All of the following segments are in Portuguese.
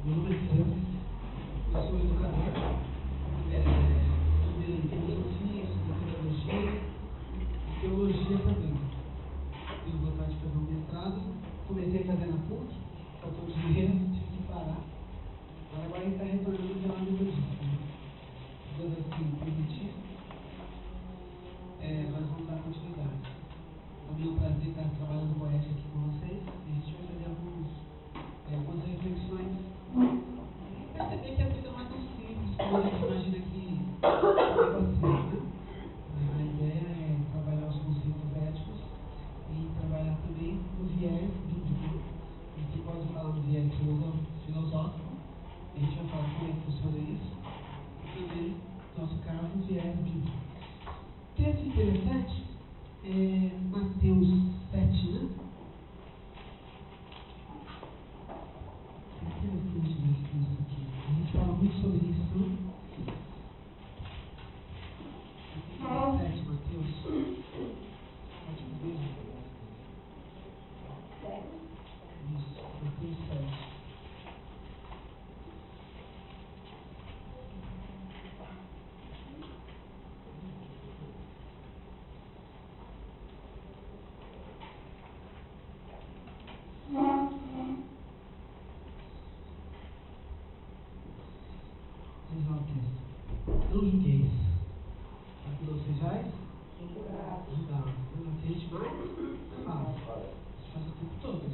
Meu nome é Francis, eu sou educador, estudei filosofia, estudei pedagogia e teologia também. Tenho vontade de fazer um mestrado, comecei a fazer na PUC, faltou dinheiro, tive que parar. Mas agora a gente está retornando pela metodista. Deus assim permitir, nós vamos dar continuidade. É um prazer estar trabalhando com a ética aqui com vocês. A gente vai fazer algumas reflexões. Perceber que a vida não é tão simples como a gente imagina que deve ser, né? A ideia é trabalhar os conceitos éticos e trabalhar também o viés bíblico. A gente pode falar do viés filosófico, a gente vai falar como é que funciona isso, e também, no nosso caso, o viés bíblico. Texto interessante é Mateus 7, né? É interessante ver esse texto aqui. A gente fala muito sobre isso, né? Capítulo 7, Mateus. Ótimo beijo. Isso, Mateus 7. Diz lá o texto. Não julgueis. Para que não sejais julgados. A gente mais faz. A gente faz o tempo todo.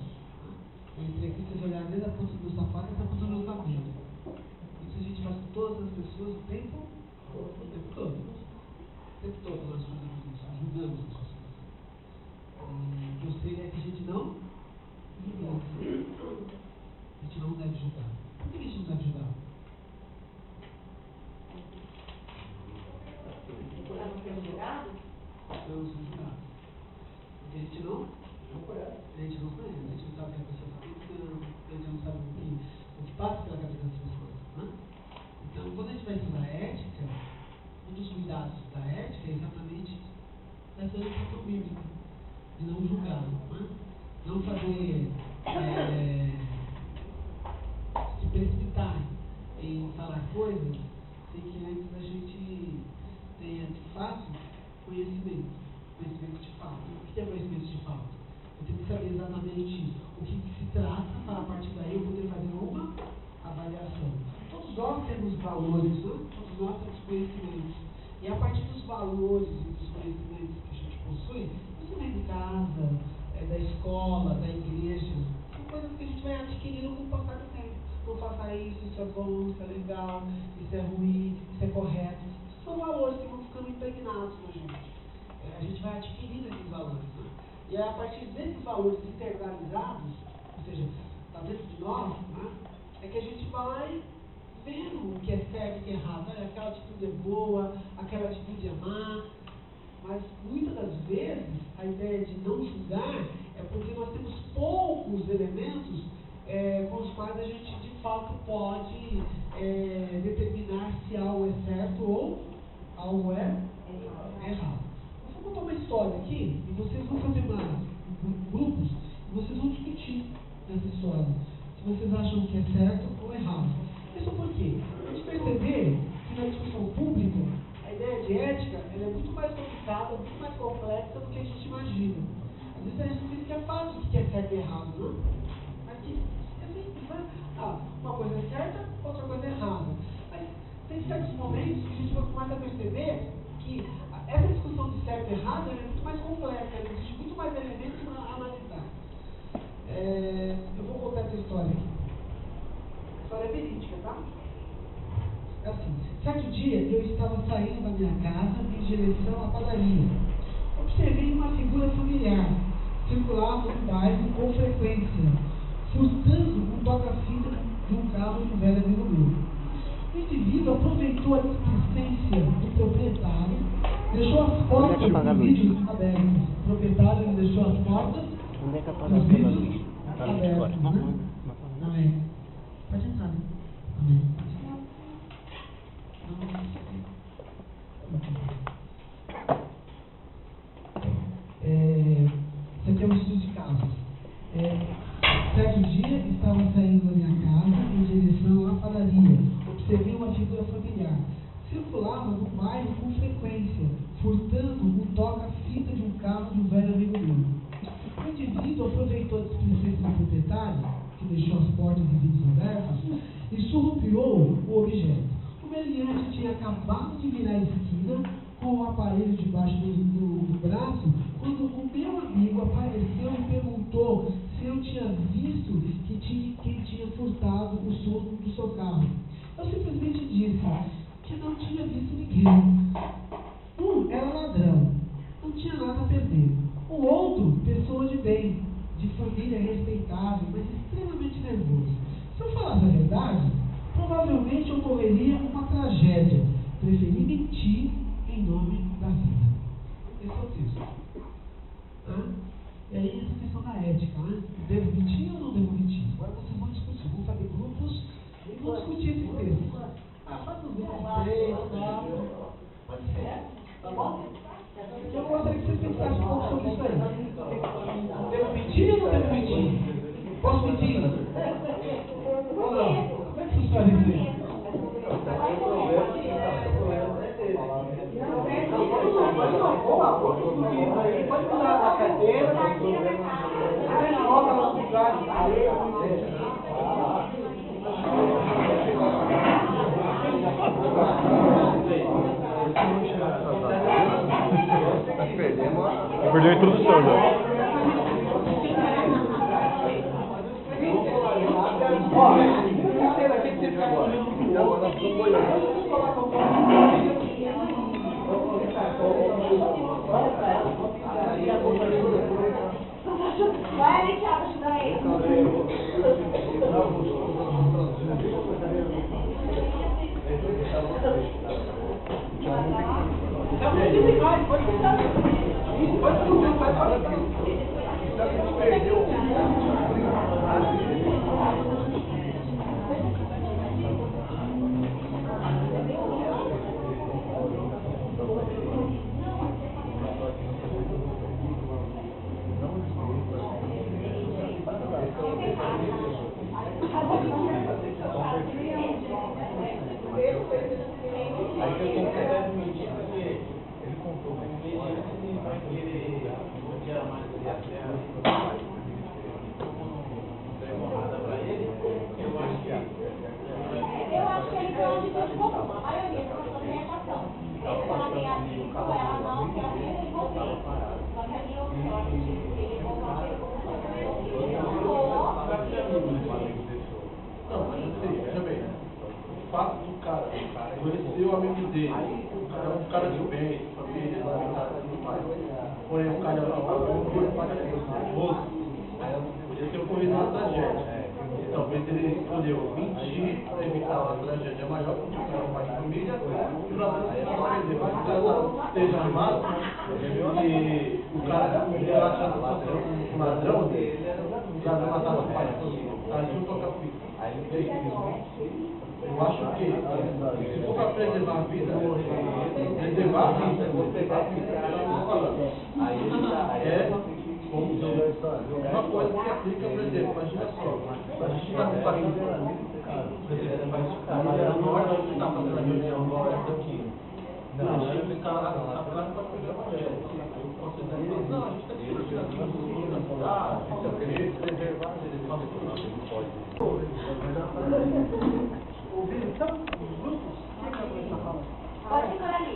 Eu entrei aqui, vocês olharem desde a ponta do sapato até a ponta do cabelo. Isso a gente faz com todas as pessoas o tempo todo. O tempo todo nós fazemos isso, julgamos as pessoas. E o conselho é que a gente não julgue. A gente não deve julgar. Por que a gente não deve julgar? Para não ser julgado? Para não ser julgado. Porque a gente não conhece, a gente não sabe o que a pessoa está pensando, a gente não sabe o que passa pela cabeça das pessoas. Né? Então, quando a gente vai estudar ética, um dos cuidados da ética é exatamente essa orientação bíblica, de não julgar, né? Não fazer se precipitar em falar coisas sem que antes a gente tenha de fato conhecimento de fato. O que é conhecimento de fato? Eu tenho que saber exatamente o que se trata para a partir daí eu poder fazer uma avaliação. Todos nós temos valores, né? Todos nós temos conhecimentos. E a partir dos valores e dos conhecimentos que a gente possui, isso vem de casa, da escola, da igreja, são coisas que a gente vai adquirindo com o passar do tempo. Não faça isso é bom, isso é legal, isso é ruim, isso é correto. Isso são valores que vão ficando impregnados na gente. A gente vai adquirindo esses valores. Né? E é a partir desses valores internalizados, ou seja, está dentro de nós, né, é que a gente vai vendo o que é certo e o que é errado. Né? Aquela atitude é boa, aquela atitude é má. Mas muitas das vezes a ideia de não julgar é porque nós temos poucos elementos com os quais a gente de fato pode determinar se algo é certo ou algo é errado. Eu vou contar uma história aqui e vocês vão fazer mais grupos e vocês vão discutir essa história. Se vocês acham que é certo ou errado. Isso por quê? A gente perceber que na discussão pública a ideia de ética ela é muito mais complicada, muito mais complexa do que a gente imagina. Às vezes a gente pensa que é fácil o que é certo e errado, não? Mas que é simples, né? Uma coisa é certa, outra coisa é errada. Mas tem certos momentos que a gente começa a perceber que essa discussão de certo e errado é muito mais complexa, existe muito mais elementos para analisar. Eu vou contar essa história aqui. A história é verídica, tá? É assim, certo dia eu estava saindo da minha casa em direção à padaria. Observei uma figura familiar circular no bairro com frequência, furtando um toca-fita de um carro de um velho amigo meu. O indivíduo aproveitou a displicência do proprietário, deixou as portas dos vidros abertas. O proprietário deixou as portas dos vidros abertas. Né? Amém. Pode entrar, né? Amém. Isso aqui é um estudo de casos. Certo dia, estava saindo da minha casa em direção circulava no bairro com frequência, furtando o toca-fita de um carro de um velho amigo meu. O indivíduo aproveitou a displicência do proprietário, que deixou as portas e vidros abertos, e surrupiou o objeto. O meliante tinha acabado de virar a esquina com o aparelho debaixo do braço, quando o meu amigo apareceu e perguntou se eu tinha visto quem tinha furtado o som do seu carro. Eu simplesmente disse que não tinha visto ninguém. Um era ladrão, não tinha nada a perder. O outro, pessoa de bem, de família respeitável, mas extremamente nervoso. Se eu falasse a verdade, provavelmente ocorreria uma tragédia. Preferi mentir em nome da vida. Esse é o texto. E aí essa questão da ética, né? Devo mentir ou não devo mentir? Agora vocês vão discutir, vão fazer grupos e vão discutir esse texto. Faz uns grupos de 3, 4. Pode ser. Tá bom? Eu gostaria que vocês pensassem um pouco sobre isso aí. Devo mentir ou não devo mentir? Posso mentir? Ou não? Como é que vocês fazem isso aí? Pode mudar a cadeira, a roda no lugar de Perdeu a introdução já. Vai, Thiago, ajuda aí. Conheceu o amigo dele, o cara é um cara de bem, família, porém o cara nervoso, podia ter ocorrido uma tragédia. Talvez ele escolheu mentir para evitar uma tragédia maior, porque o cara é um pai de família, e para não perder, mas o cara esteja armado, e o cara achando que fosse um ladrão, o ladrão matava o pai, aí não toca fita. Eu acho que, se for para preservar a vida, preservar a vida, é como dizer, uma coisa que aplica, por exemplo, imagina só, a gente está com parente, por exemplo, vai norte, a gente está fazendo a reunião igual essa aqui, não, a gente está lá para programa dela, você está dizendo, não, a gente está discutindo aqui, eu queria preservar a vida, não pode. Então, os grupos, quem vai começar a falar? Pode ficar ali.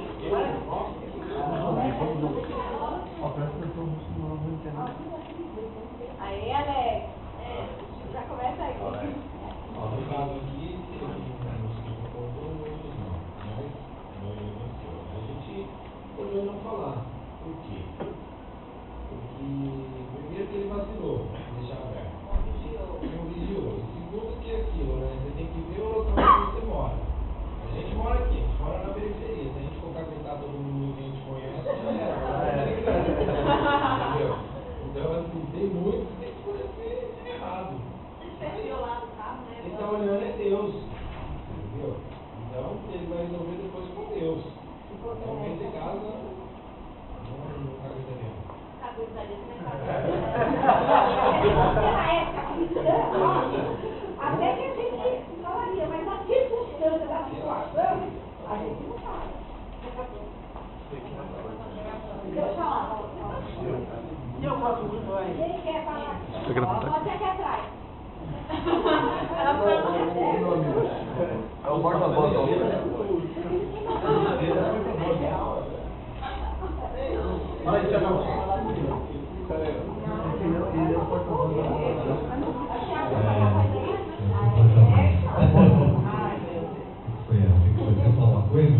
Aí, Alex. Já começa aí. No caso aqui, a gente olhou não falar. Por quê? Porque, primeiro, que ele vacilou, deixar aberto. Não vigiou. Segundo, que é aquilo, né? Você tem que ver o local onde você mora. A gente mora aqui, a gente mora na periferia. Se a gente for caguetar todo mundo que a gente conhece, já era. Entendeu? Então, assim, tem muito que tem que fazer errado. Quem está olhando é Deus. Entendeu? Então, ele vai resolver depois com Deus. Então, nesse caso, não caguetaria. Até que a gente falaria, mas a circunstância da situação A gente não sabe. Deixa eu falar. E eu posso muito aí? Quem quer falar? Você quer apontar? Você quer atrás. É o porta-voz da Olha aí, Thiago. Ele é o porta-voz da Foi assim que você falar uma coisa?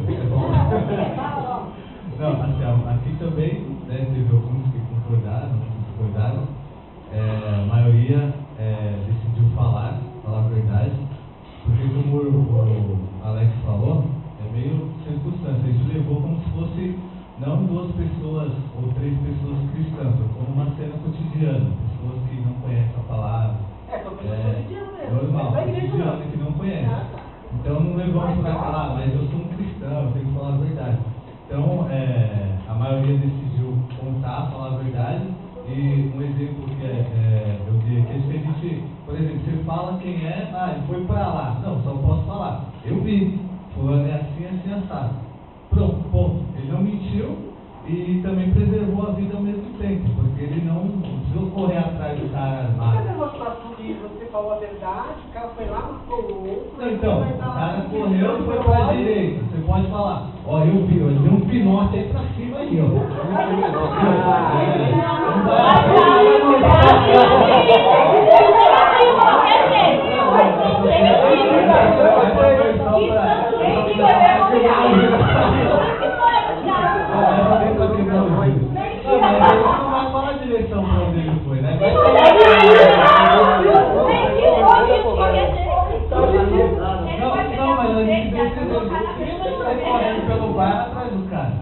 Não, assim, aqui também, né, teve alguns que concordaram, outros que discordaram. A maioria decidiu falar a verdade, porque como o Alex falou, é meio circunstância. Isso levou como se fosse não 2 pessoas ou 3 pessoas cristãs, como uma cena cotidiana, pessoas que não conhecem a palavra. Normal, cotidiana que não conhece. Então não levamos para falar, mas eu sou um cristão, eu tenho que falar a verdade. Então a maioria decidiu contar, falar a verdade. E um exemplo que eu dei aqui é que a gente, por exemplo, você fala quem é, ele foi para lá. Não, só posso falar. Eu vi, fulano é assim, assim, assado. Pronto, ponto. Ele não mentiu e também preservou a vida ao mesmo tempo, porque ele não precisou correr atrás do cara armado. Cadê você falou a verdade, o cara foi lá, matou o outro. Não, então, o cara correu e foi pra direita. Você pode falar, ó, eu vi, ó, deu um pinote aí pra cima aí, ó. Não vai falar a direção pra onde ele foi, né? Não, mas a gente percebeu que ele sai correndo pelo bairro atrás do cara.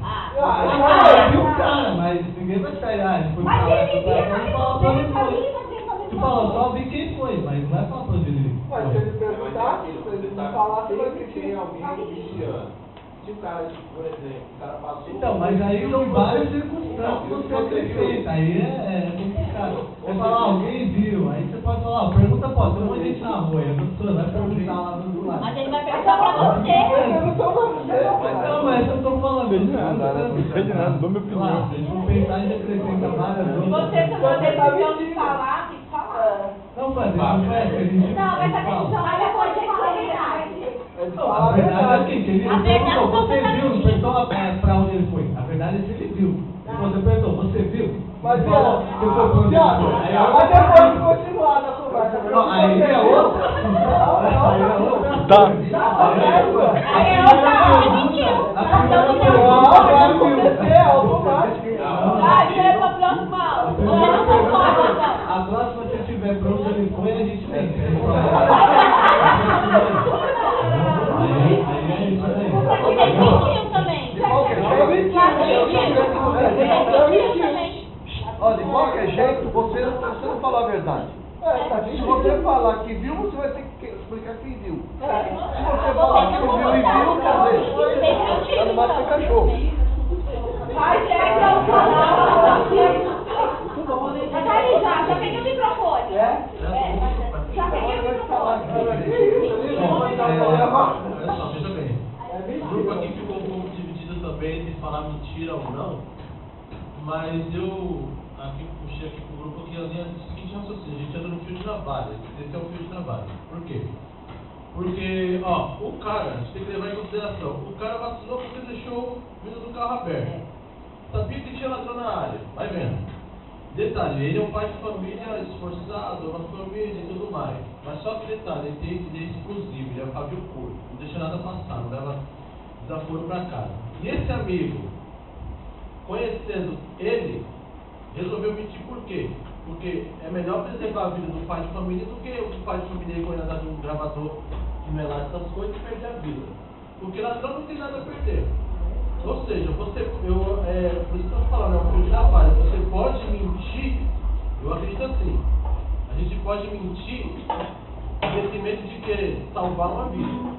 Viu o cara, mas ninguém vai sair, ele foi pra lá, tu fala, só vi quem foi, mas não vai falar pra onde ele Mas se foi. ele perguntar, se ele não falar, você vai Sempre tem alguém vigiando. Se o cara, tipo, por exemplo, o cara passou... Então, mas aí são várias circunstâncias que você acrescenta, aí é complicado. Você fala, alguém viu, aí você pode falar, pergunta, pô, tem um monte de gente na rua, e a pessoa vai perguntar lá do outro lado. Mas ele vai perguntar pra você. Não, mas eu tô falando, Não sei de nada, não sei de nada, dou minha opinião. Claro, se a gente for pensar, a gente acrescenta várias outras. Você também tem opção de falar, tem que falar. Não, mas isso não é, a gente Não, mas a fala. questão é depois de falar a verdade. Não, a verdade é assim, que ele A verdade perguntou, não você tá viu, não mentindo. perguntou pra onde ele foi. A verdade é se ele viu. E você perguntou, você viu? Mas, Ele falou, você foi pra onde ele foi. Aí é mas outra depois coisa. de continuar na conversa. Não, aí é outra. Aí é outra. Tá. Aí é outra, você mentiu. A primeira Vai pergunta acontecer, é automático. Vai, vira pra próxima aula. Ou eu não concordo, então. A próxima, se tiver pra onde ele foi, a gente vem. Aí é isso aí. Ele mentiu também. Ó, de qualquer jeito, você não falou a verdade. Se você falar que viu, você vai ter que explicar quem viu. Se você falar que não viu e viu, quer dizer, ela não vai ser cachorro. Vai, já peguei o microfone. Já peguei o microfone. Olha só, veja bem. O grupo aqui ficou um pouco dividido também de falar mentira ou não, mas eu aqui puxei aqui pro grupo que a linha do seguinte raciocínio, a gente anda no fio de navalha, esse é o fio de navalha. Por quê? Porque, ó, o cara, a gente tem que levar em consideração, o cara vacilou porque deixou o vidro do carro aberto. Sabia que tinha ladrão na área, vai vendo. Detalhe, ele é um pai de família esforçado, uma família e tudo mais. Mas só que detalhe, ele é exclusivo, ele é um pavio curto, não deixa nada passar, não leva desaforo pra casa. E esse amigo, conhecendo ele, resolveu mentir por quê? Porque é melhor preservar a vida do pai de família do que o pai de família ir correndo atrás de um gravador de melar essas coisas e perder a vida. Porque ladrão não tem nada a perder. Ou seja, por isso que eu estou falando, é um fio de navalha. Você pode mentir, eu acredito assim, a gente pode mentir com esse medo de querer salvar uma vida.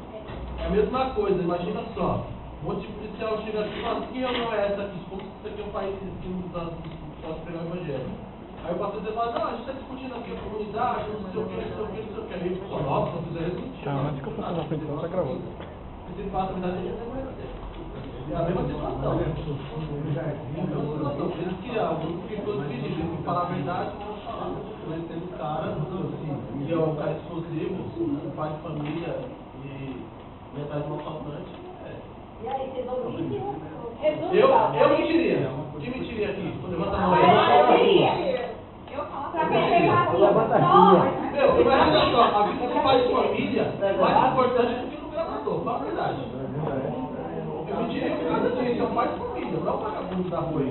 É a mesma coisa, imagina só, um monte de policial chega aqui e fala, que reunião é essa aqui? Como se isso aqui é um país que não pode pregar o evangelho. Aí o pastor fala, não, a gente está discutindo aqui a comunidade, não sei o que, não sei o que, não sei o que. Aí ele fala, nossa, se eu fizer isso, não tinha. Ah, mas que eu tô na frente, não tá gravando. Mas ele fala a verdade, ele não é verdadeiro. É a mesma situação. É a mesma situação. Por isso que o grupo ficou dividido entre falar a verdade e não falar. Mas tem um cara, que é o cara explosivo, um pai de família e metade de um assaltante. E aí, vocês ouviram? Eu mentiria. Quem mentiria aqui? Levanta a mão aí. Eu queria. Eu falo pra quem pegar aqui. Meu, imagina só, a vida do pai de família é mais importante do que do gravador, fala a verdade. Eu mentiria por causa disso, é o pai de família, não é o vagabundo da rua aí.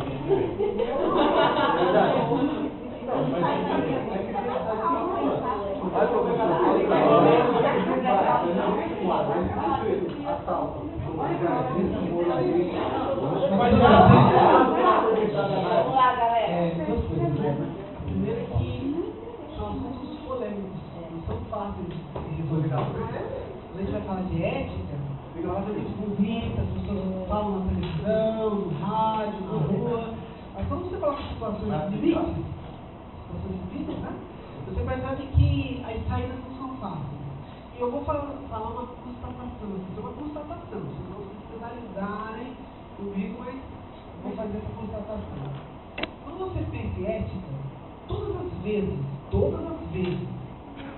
Vamos lá, galera. Duas coisas, né? Primeiro é que são assuntos polêmicos, não são fáceis de resolver. Quando a gente vai falar de ética, fala de gente bonita, as pessoas falam na televisão, no rádio, na rua. Mas quando você fala de situações limites, né? Você percebe que as saídas não são fáceis. E eu vou falar uma constatação, isso é uma constatação, senão vocês analisarem comigo, mas eu vou fazer essa constatação. Quando você pensa em ética, todas as vezes,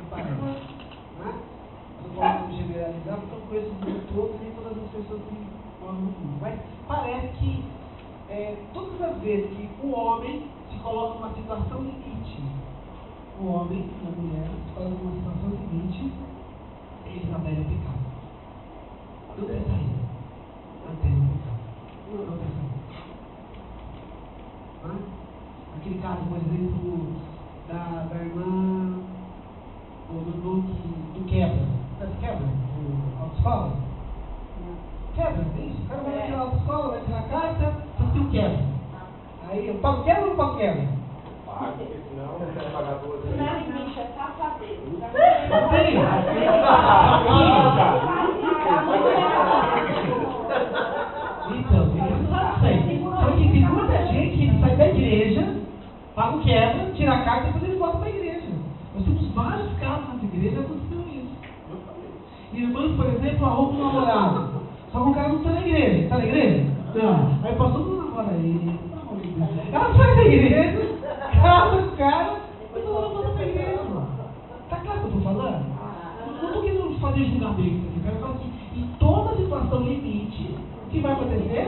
parece, né? Eu não posso generalizar porque eu não conheço o mundo todo, nem todas as pessoas que moram no mundo, mas parece que todas as vezes que o homem se coloca numa situação limite, o homem e a mulher se colocam numa situação limite, eles aderem ao pecado. Não tem saída. Aderem ao pecado. Não tem saída. Aquele caso, por exemplo, da irmã do quebra. Sabe quebra? Do autoescola? Quebra, é isso? O cara vai tirar a autoescola, vai tirar a carta, só tem o quebra. Aí, eu pago quebra ou não pago quebra? Paga, porque senão você vai pagar duas vezes. Não é limite, é safadeza. Não tem. Então, então tem muita gente que sai da igreja, paga o quebra, tira a carta e depois ele volta para a igreja. Nós temos vários casos nas igrejas acontecendo isso. Irmãs, por exemplo, arrumam um namorado. Só que o cara não está na igreja. Está na igreja? Não. Aí o pastor não namora ele. Ela sai da igreja, casa o cara, mas não volta para a igreja. Tá claro o que eu estou falando? Não estou querendo fazer julgamento aqui. Quero falar assim, em toda situação limite, o que vai acontecer?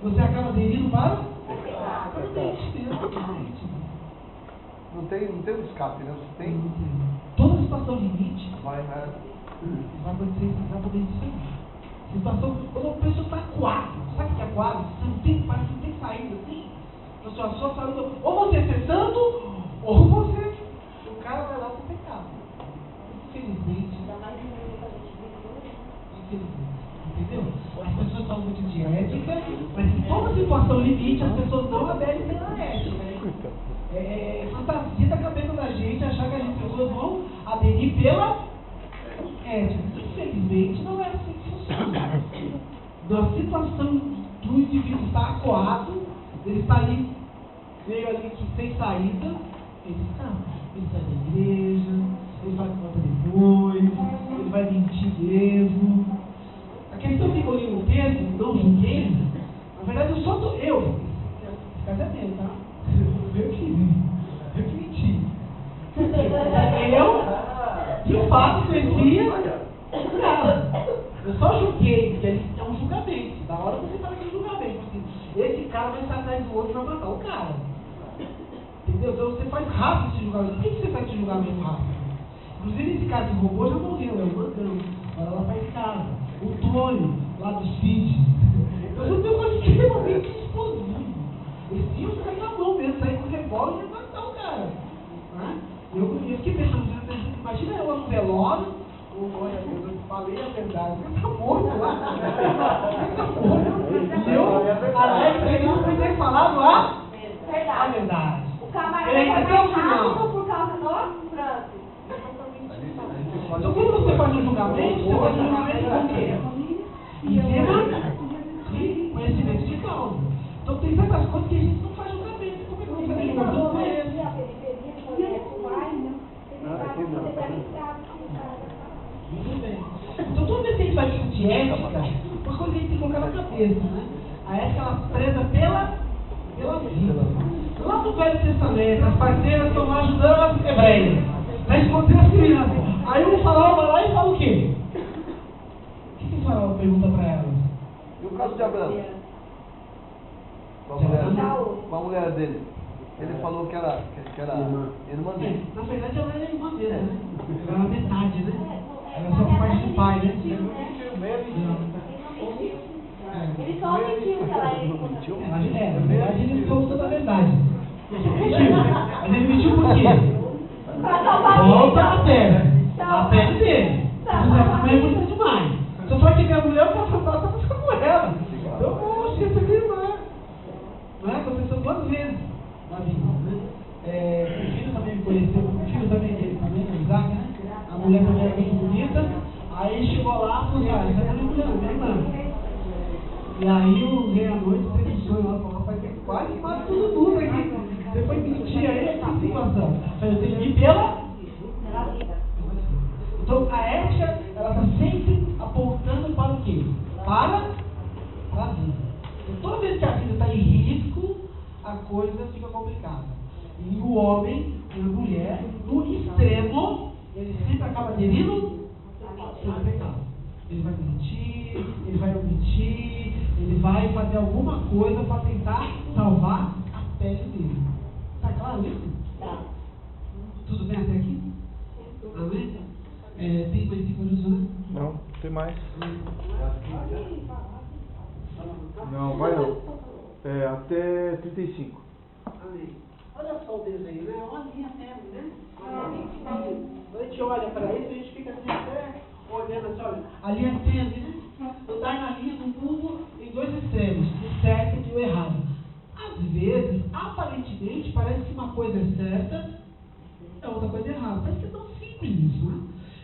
Você acaba aderindo para o limite. Não tem um escape, né? Você tem. Toda situação limite Vai acontecer exatamente isso aí. Situação, quando a pessoa está acuada, sabe o que é acuado? Você não tem, parece que não tem saída assim. A sua saída, ou você ser santo, ou você. O cara vai lá pro pecado. Infelizmente. Entendeu? As pessoas falam muito de ética, mas em toda situação limite as pessoas não aderem pela ética. É fantasia da cabeça da gente achar que as pessoas vão aderir pela ética. Infelizmente não é assim que funciona. Na situação do indivíduo estar acuado, ele está ali, meio ali sem saída, ele sai da igreja, ele vai conta depois, ele vai mentir mesmo. A questão que eu li no texto, não julguei, na verdade eu só estou. Esse caso é meu, tá? Eu que menti. Eu, de fato, conhecia o cara. Eu só julguei, porque é um julgamento. Da hora você fala que é um julgamento. Assim, esse cara vai estar atrás do outro e vai matar o cara. Entendeu? Então você faz rápido esse julgamento. Por que você faz esse julgamento rápido? Inclusive esse cara que roubou já morreu, é o Mandão. Agora lá faz casa. O Tony, lá do Speed. Eu não tenho coisa extremamente explosivo. Eles tinham que sair na mão mesmo, sair com o revólver e matar o cara. Né? Eu fiquei pensando, imagina eu no velório, eu falei a verdade, você tá morto lá. Você tá morto. E eu, alegre, não podia ter falado a verdade. O camarada vai mais rápido por causa do trânsito. Então quando você faz um julgamento, você faz um julgamento com o quê? Em cima de conhecimento de causa. Então tem certas coisas que a gente não faz julgamento. Como é que você faz julgamento? Muito bem. Então, toda vez que a gente vai discutir ética, uma coisa que a gente tem que colocar na cabeça, né? A ética, ela preza pela vida. Lá no Velho Testamento, as parteiras estão lá ajudando as hebreias. Vai esconder as crianças. Aí o faraó vai lá e fala o quê? O que o faraó pergunta para elas? E o caso de Abraão? Com a mulher dele. Ele falou que era irmã dele. Na verdade, ela era irmã dele, né? Ela era metade, né? Era só por parte do pai, né? Ele só mentiu que ela é. Na verdade, ele falou toda a verdade. Mentiu. Mas ele mentiu por quê? Pra salvar Volta a na terra. A pele dele. José também é muito demais. Só fala que minha mulher, eu posso falar, tá ficando com ela. Então, poxa, essa aqui não é. Não é? Aconteceu 2 vezes na vida, né? O filho também me conheceu, o filho também dele, também, o Isaac, né? A mulher também era muito bonita. Aí ele chegou lá e falou, essa é minha mulher, minha irmã. E aí o rei à noite teve um sonho lá, falou, rapaz, que quase mata todo mundo aqui. Depois mentia ele, que situação. Eu tenho que ir pela vida. Então a ética, ela está sempre apontando para o quê? Para a vida. Então, toda vez que a vida está em risco, a coisa fica complicada. E o homem e a mulher, no extremo, ele sempre acaba aderindo ao pecado. Ele vai mentir, ele vai omitir, ele vai fazer alguma coisa para tentar salvar a pele dele. Está claro isso? Tá. Tudo bem até aqui? Amém? Tem versículo de né? Não, tem mais. Não, vai não. Até 35. Amém. Olha só o desenho, né? Uma linha mesmo, né? Quando a gente olha para isso, a gente fica assim até olhando assim, olha, a linha tênue, né? Andar na linha do mundo em 2 extremos, o certo e o errado. Às vezes, aparentemente, parece que uma coisa é certa, é outra coisa errada. Parece que é tão simples isso, né?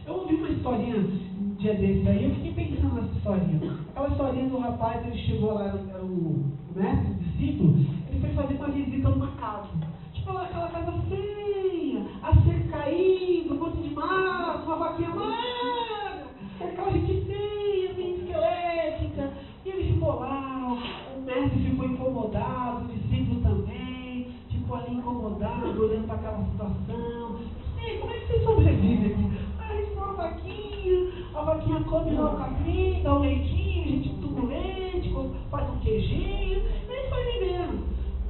Eu ouvi uma historinha um dia desse aí, eu fiquei pensando nessa historinha. Aquela historinha do rapaz, ele chegou lá, era o mestre, o discípulo, ele foi fazer uma visita numa casa. Tipo, aquela casa feia, a cerca caída, um monte de mato, uma vaquinha magra, aquela gente feia, bem esquelética. E ele ficou lá, o mestre ficou incomodado, o discípulo também, ficou ali incomodado, olhando para aquela situação. E como é que você sobrevive aqui? A gente tem uma vaquinha, a vaquinha come lá o capim, dá um leitinho, a gente toma leite, faz um queijinho, e ele foi vivendo.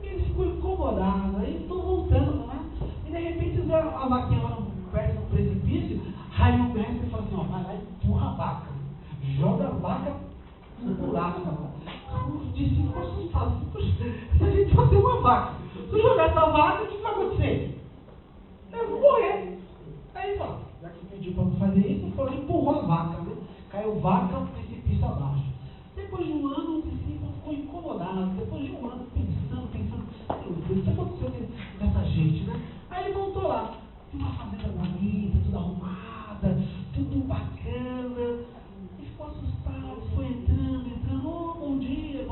Ele ficou incomodado, aí estou voltando, né? E de repente vê a vaquinha lá perto do precipício, aí o mestre fala assim, ó, vai lá e empurra a vaca, joga a vaca no buraco. O discípulo assustado, se a gente fazer uma vaca, se eu jogar essa vaca, o que vai acontecer? Eu vou morrer. Aí ele fala, já que pediu para não fazer isso, ele falou, empurrou a vaca, né? Caiu vaca, o precipício abaixo. Depois de um ano, o discípulo ficou incomodado. Depois de um ano, pensando, meu Deus, o que aconteceu com essa gente, né? Aí ele voltou lá. Tinha uma fazenda bonita, tudo arrumada, tudo bacana. Ele ficou assustado, foi entrando. Oh, bom dia.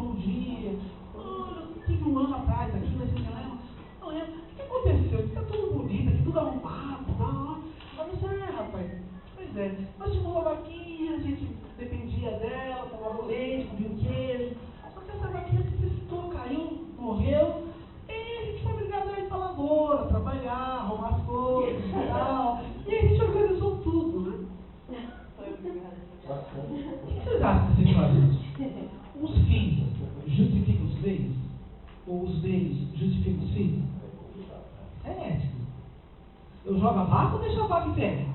Olha, tive um ano atrás aqui, mas você lembra? Não lembro. O que aconteceu? Está tudo bonito aqui, tudo arrumado. Mas isso rapaz. Pois é, nós tínhamos uma vaquinha, a gente dependia dela, tomava leite, comia um queijo. Só que essa vaquinha necessitou, caiu, morreu. E a gente foi obrigado a ir para a lavoura, trabalhar, arrumar as coisas e tal. E a gente organizou tudo, né? O que vocês acham que vocês fazem? Os fins justificam os meios? Ou os meios justificam os fins? É ético. Eu jogo a vaca ou deixo a vaca em pé?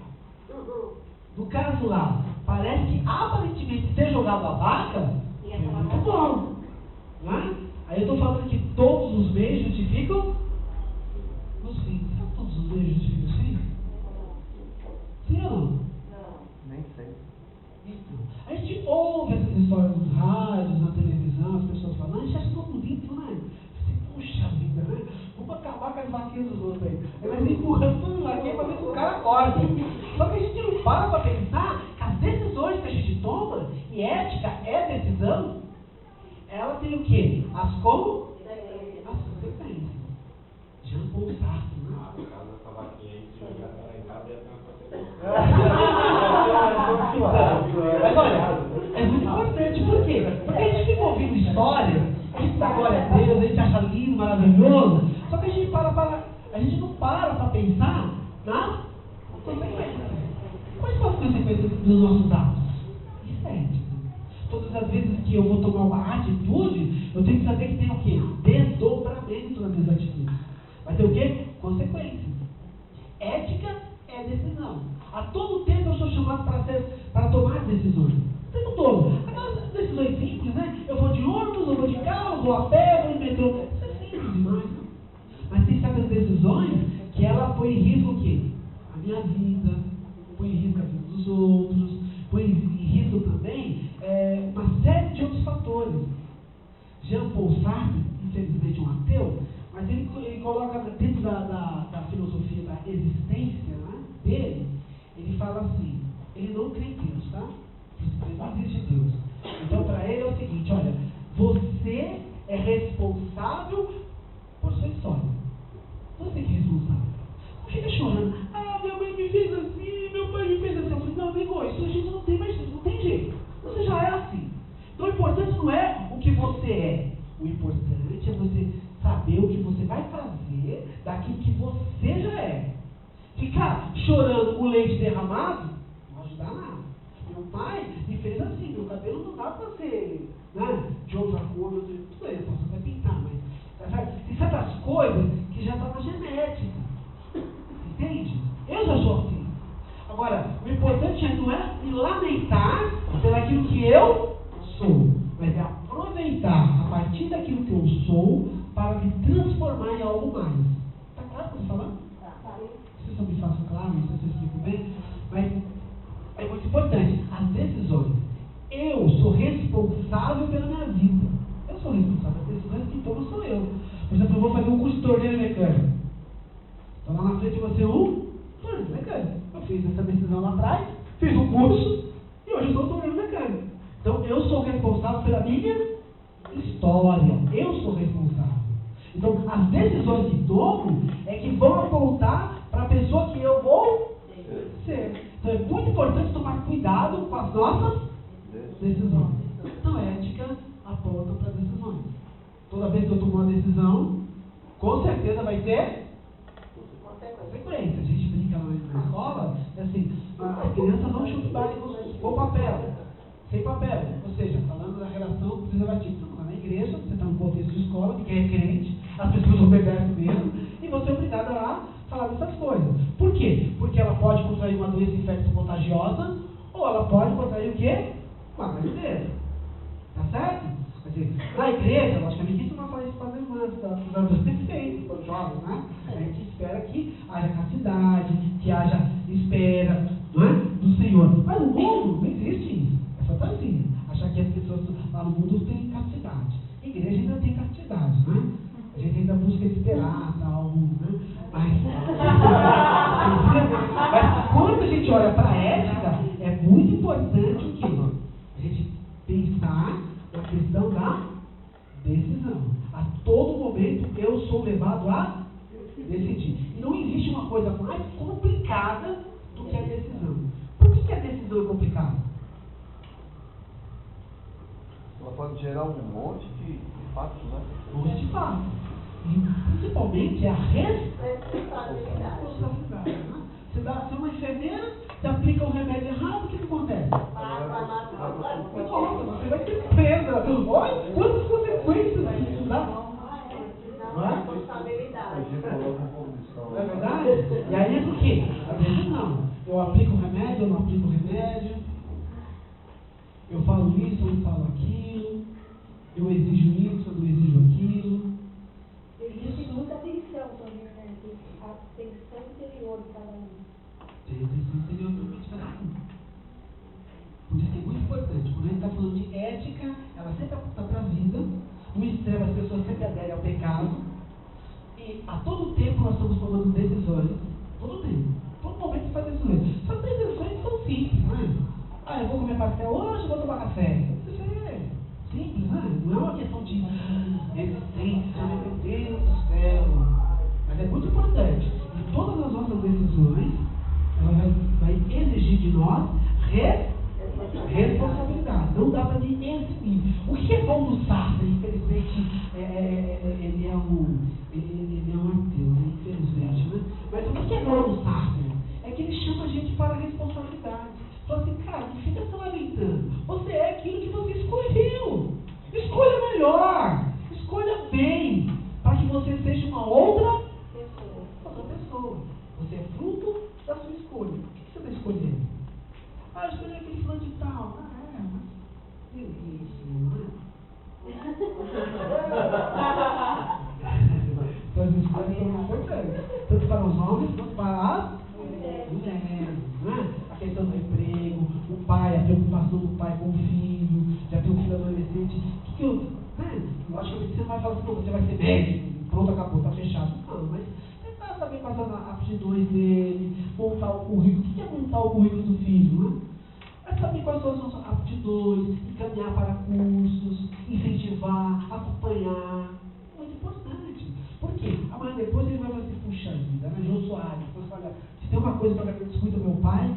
No caso lá, parece que aparentemente ter jogado a vaca é muito bom. Não é? Aí eu estou falando que todos os meios justificam os fins. Sabe todos os meios justificam os fins? Sim ou não? Nem sei. Então, a gente ouve essas histórias nos rádios, na televisão, as pessoas falando, a gente acha tão bonito, né? Puxa vida, né? Vamos acabar com as vaquinhas dos outros aí. Aí vai empurrando tudo lá aqui para ver se o cara acorda. Só que a gente não para pensar que as decisões que a gente toma, e ética é decisão, ela tem o quê? As consequências. Jean Paul Sartre, né? Por causa dessa vaquinha aí, se jogar ela em casa, ia ter uma consequência. importante. Por quê? Porque a gente fica ouvindo história, a gente dá glória a Deus, a gente acha lindo, maravilhoso, só que a gente a gente não para pensar nas consequências. Quais são as consequências dos nossos atos? Isso é ética. Todas as vezes que eu vou tomar uma atitude, eu tenho que saber que tem o quê? Desdobramento nas minhas atitudes. Vai ter o quê? Consequências. Ética é decisão. A todo tempo eu sou chamado para tomar decisões. O tempo todo. Aquelas decisões simples, né? Eu vou de ônibus, eu vou de carro, vou a pé, vou de metrô. Isso é simples demais. Né? Mas tem certas decisões que ela põe em risco o quê? A minha vida, põe em risco a vida dos outros, põe em risco também uma série de outros fatores. Jean Paul Sartre, infelizmente um ateu, mas ele coloca dentro da filosofia da existência, né, dele, ele fala assim, ele não crê em Deus, tá? Não existe Deus. Então para ele é o seguinte, olha, você é responsável por sua história. Você que é responsável. Não fica chorando, minha mãe me fez assim, meu pai me fez assim. Eu falei, não, amigo, isso a gente não tem mais, não tem jeito. Você já é assim. Então o importante não é o que você é. O importante é você saber o que você vai fazer daquilo que você já é. Ficar chorando com leite derramado não vai ajudar nada. Meu pai me fez assim, meu cabelo não dá para ser, né, de outra cor, tudo bem, eu posso até pintar, mas tem certas coisas que já estão na genética. Entende? Eu já sou assim. Agora, o importante não é me lamentar pelaquilo que eu sou, mas é aproveitar a partir daquilo que eu sou para me transformar em algo mais. Está claro o que eu estou falando? Não sei se eu me faço claro, não sei se eu explico bem, mas é muito importante. As decisões. Eu sou responsável pela minha vida. Eu sou responsável pelas decisões que tomo sou eu. Por exemplo, eu vou fazer um curso de torneio mecânico. Estou lá na frente de você torneio mecânico. Eu fiz essa decisão lá atrás, fiz um curso e hoje eu sou torneio mecânico. Então eu sou responsável pela minha história. Eu sou responsável. Então as decisões que tomo é que vão apontar para a pessoa que eu vou ser. Então é muito importante tomar cuidado com as nossas decisões. Então ética aponta para decisões. Toda vez que eu tomo uma decisão, com certeza vai ter consequência. A gente brinca na escola, assim, as crianças não chutarem com papel, sem papel. Ou seja, falando da relação preservativa. Você está na igreja, você está no contexto de escola, ninguém é crente, as pessoas obedecem mesmo, e você é obrigado a falar dessas coisas. Por quê? Porque ela pode contrair uma doença infecto-contagiosa, ou ela pode contrair o quê? Uma gravidez. Tá certo? Quer dizer, na igreja, logicamente, isso não faz isso para as irmãs, para os perfeitos, para os jovens, né? A gente espera que haja castidade, que haja espera, não é? Do Senhor. Mas no mundo não existe isso. É fantasia. Achar que as pessoas lá no mundo têm castidade. A igreja ainda tem castidade, né? A gente ainda busca esperar, tal, né? Mas quando a gente olha para a ética, é muito importante o quê? A gente pensar na questão da decisão. A todo momento eu sou levado a decidir. E não existe uma coisa mais complicada do que a decisão. Por que a decisão é complicada? Ela pode gerar um monte de fatos, né? Um monte de fatos. E principalmente a responsabilidade. Né? Você é uma enfermeira, você aplica um remédio errado, o que acontece? Você vai ser presa. Olha quantas consequências isso dá. Não é? Não é verdade? E aí é por quê? A decisão. Eu aplico o remédio, eu não aplico o remédio. Eu falo isso, eu não falo aquilo. Eu exijo isso, eu não exijo aquilo. Existe muita tensão também, né? A tensão interior de cada um. Tem a tensão interior também de cada um. Por isso que é muito importante. Quando a gente está falando de ética, ela sempre aponta para a vida. No extremo, as pessoas sempre aderem ao pecado. E a todo tempo nós estamos tomando decisões. Todo tempo. Todo momento faz decisões. Só que as decisões são simples, né? Eu vou comer pastel hoje, eu vou tomar café. Isso é simples, né? Não é uma questão de existência, meu Deus do céu. Mas é muito importante. E todas as nossas decisões, ela vai exigir de nós responsabilidade. Responsabilidade. Não dá para mim eximir. O que é bom do Sartre? Infelizmente, ele é um ateu, né? Infelizmente, né? Mas o que é bom do Sartre? É que ele chama a gente para a responsabilidade. Fala assim, cara, não fica se lamentando. Você é aquilo que você escolheu. Escolha melhor. Escolha bem. Para que você seja uma outra pessoa. Você é fruto da sua escolha. O que você está escolhendo? Ah, eu escolhi aquele fulano de tal. Ah, mas meu Deus, não é? Então as escolhas são importantes. Tanto para os homens quanto para as mulheres. Né? A questão do emprego, o pai, a preocupação do pai com o filho, já tem um filho adolescente. Logicamente você não vai falar assim, não, você vai ser médico, pronto, acabou, está fechado. Não, mas tentar saber quais são as aptidões dele, montar o currículo. O que é montar o currículo do filho? Né? É saber quais são as suas aptidões, encaminhar para cursos, incentivar, acompanhar. É muito importante. Por quê? Amanhã depois ele vai falar assim, puxa vida, né? Jô Soares, olha, se tem uma coisa para que eu descuido do meu pai,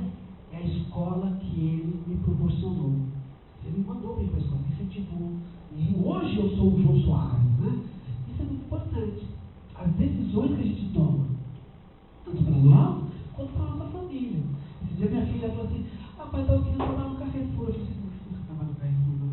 é a escola que ele me proporcionou. Ele me mandou para ir para a escola, me incentivou. E hoje eu sou o Jô Soares, né? Isso é muito importante. As decisões que a gente toma, tanto para nós, quanto para a nossa família. Esse dia minha filha falou assim, pai, eu queria trabalhar no Carrefour. Eu falei assim, não precisa trabalhar no Carrefour, não.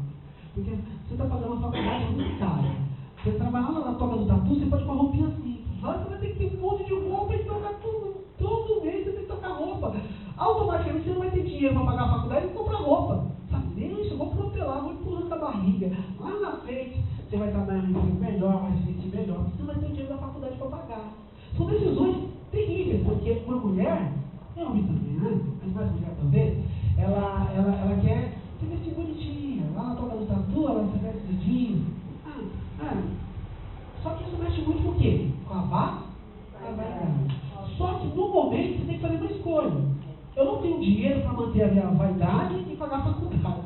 Porque você está pagando uma faculdade muito cara. Você trabalhar lá na toca do tatu, você pode com uma roupinha assim. Lá você vai ter que ter um monte de roupa e trocar tudo. Todo mês você tem que trocar roupa. Automaticamente você não vai ter dinheiro para pagar a faculdade e comprar roupa. Sabe? Deixa, eu vou protelar, vou empurrando a barriga. Lá na frente, você vai trabalhar no emprego melhor, vai se vestir melhor. Você não vai ter o dinheiro da faculdade para pagar. São decisões terríveis, porque uma mulher, é homem também, né? Mas mais mulher talvez, ela quer se vestir bonitinha. Lá na toca do tatu, ela se veste de jeans. Só que isso mexe muito com o quê? Com a vaidade. Só que no momento você tem que fazer uma escolha. Eu não tenho dinheiro para manter a minha vaidade e pagar a faculdade.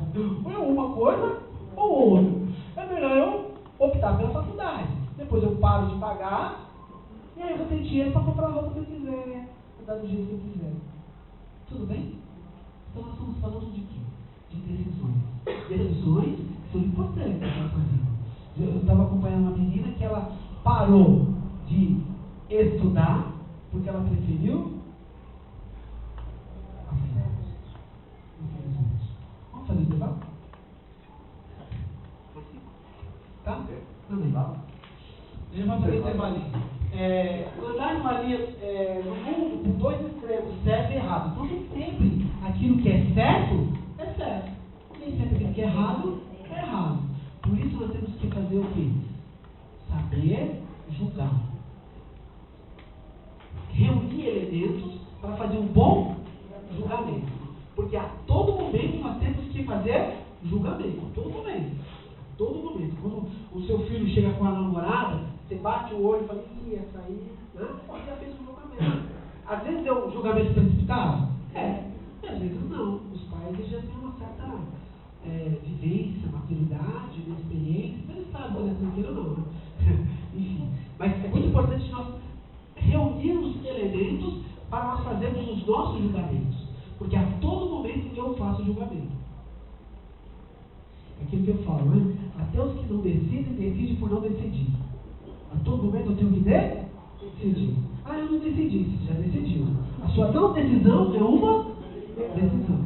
Ou é uma coisa ou outra. É melhor eu optar pela faculdade. Depois eu paro de pagar e aí eu vou ter dinheiro para comprar a roupa que eu quiser, andar do jeito que eu quiser. Tudo bem? Então nós estamos falando de quê? De decisões. Decisões que são importantes para a família. Eu estava acompanhando uma menina que ela parou de estudar porque ela preferiu a vaidade. Infelizmente. Vamos fazer o debate? Tá? Também. A gente vai fazer esse debate. Andar numa linha no mundo com dois extremos, certo e errado. Então nem sempre aquilo que é certo, nem sempre aquilo que é errado, é errado. Por isso nós temos que fazer o quê? Saber julgar. Reunir elementos para fazer um bom julgamento. Porque a todo momento nós temos que fazer julgamento. Todo momento. Todo momento. Quando o seu filho chega com a namorada, você bate o olho e fala, essa aí, né? Você já fez um julgamento. Às vezes é um julgamento precipitado? Às vezes não. Os pais eles já têm uma certa vivência, maturidade, experiência, eles sabem quando é tranquilo ou não, né? Enfim. Mas é muito importante nós reunirmos elementos para nós fazermos os nossos julgamentos. Porque a todo momento eu faço julgamento. É aquilo que eu falo, né? Até os que não decidem por não decidir. A todo momento eu tenho que decidir. Eu não decidi. Você já decidiu. A sua não decisão é uma decisão.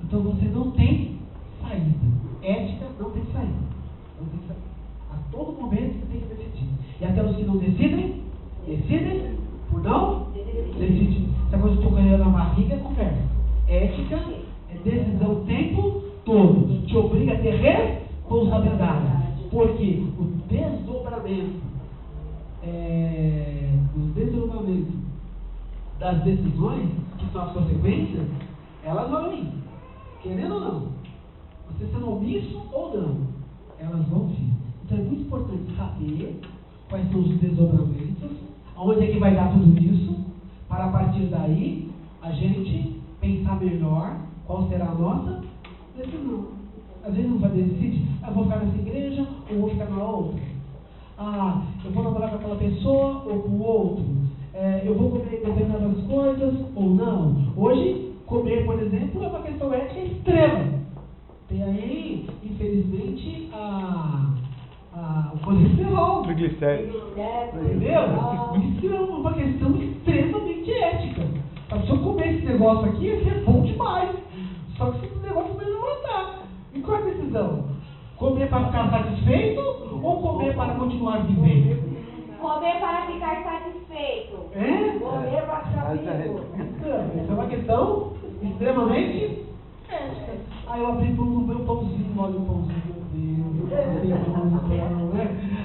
Então você não tem saída. Ética não tem saída. Não tem saída. A todo momento você tem que decidir. E até os que não decidem por não decidir. Se a coisa estou ganhando na barriga, é conversa. Ética é decisão o tempo todo. Te obriga a ter responsabilidade. Porque o desdobramento das decisões, que são as consequências, elas vão vir. Querendo ou não. Você sendo omisso ou não, elas vão vir. Então é muito importante saber quais são os desdobramentos, aonde é que vai dar tudo isso, para a partir daí a gente pensar melhor qual será a nossa decisão. Às vezes não vai decidir, eu vou ficar nessa igreja ou vou ficar na outra. Eu vou namorar com aquela pessoa ou com o outro. Eu vou comer determinadas coisas ou não. Hoje, comer, por exemplo, é uma questão ética extrema. Tem aí, infelizmente, o colesterol. Triglicéridos. Entendeu? Isso é uma questão extremamente ética. Se eu comer esse negócio aqui, é bom demais. Só que esse negócio vai não matar. E qual é a decisão? Comer para ficar satisfeito ou comer para continuar vivendo? Comer para ficar satisfeito. É? Comer para ficar vivo. Essa é uma questão extremamente ética. Aí eu abri mão do meu pãozinho, olha o pãozinho, meu Deus.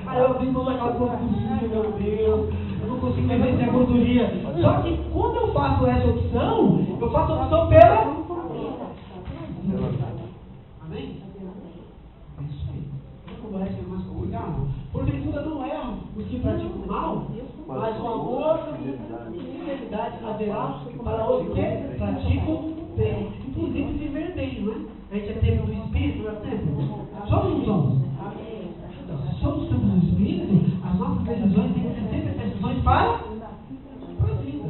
Aí eu abri mão daquela gordurinha, meu Deus. Eu não consigo mais vencer a gordurinha. Só que quando eu faço essa opção, eu faço a opção pela... Amém? É isso aí. Como é que é mais complicado? Porventura não é os que praticam o mal, mas o amor e fidelidade haverá para os que praticam o bem. Inclusive viver bem, não é? A gente é templo do Espírito, não é templo? Somos ou não somos? Então, se somos templo do Espírito, as nossas decisões têm que ser sempre decisões para a vida.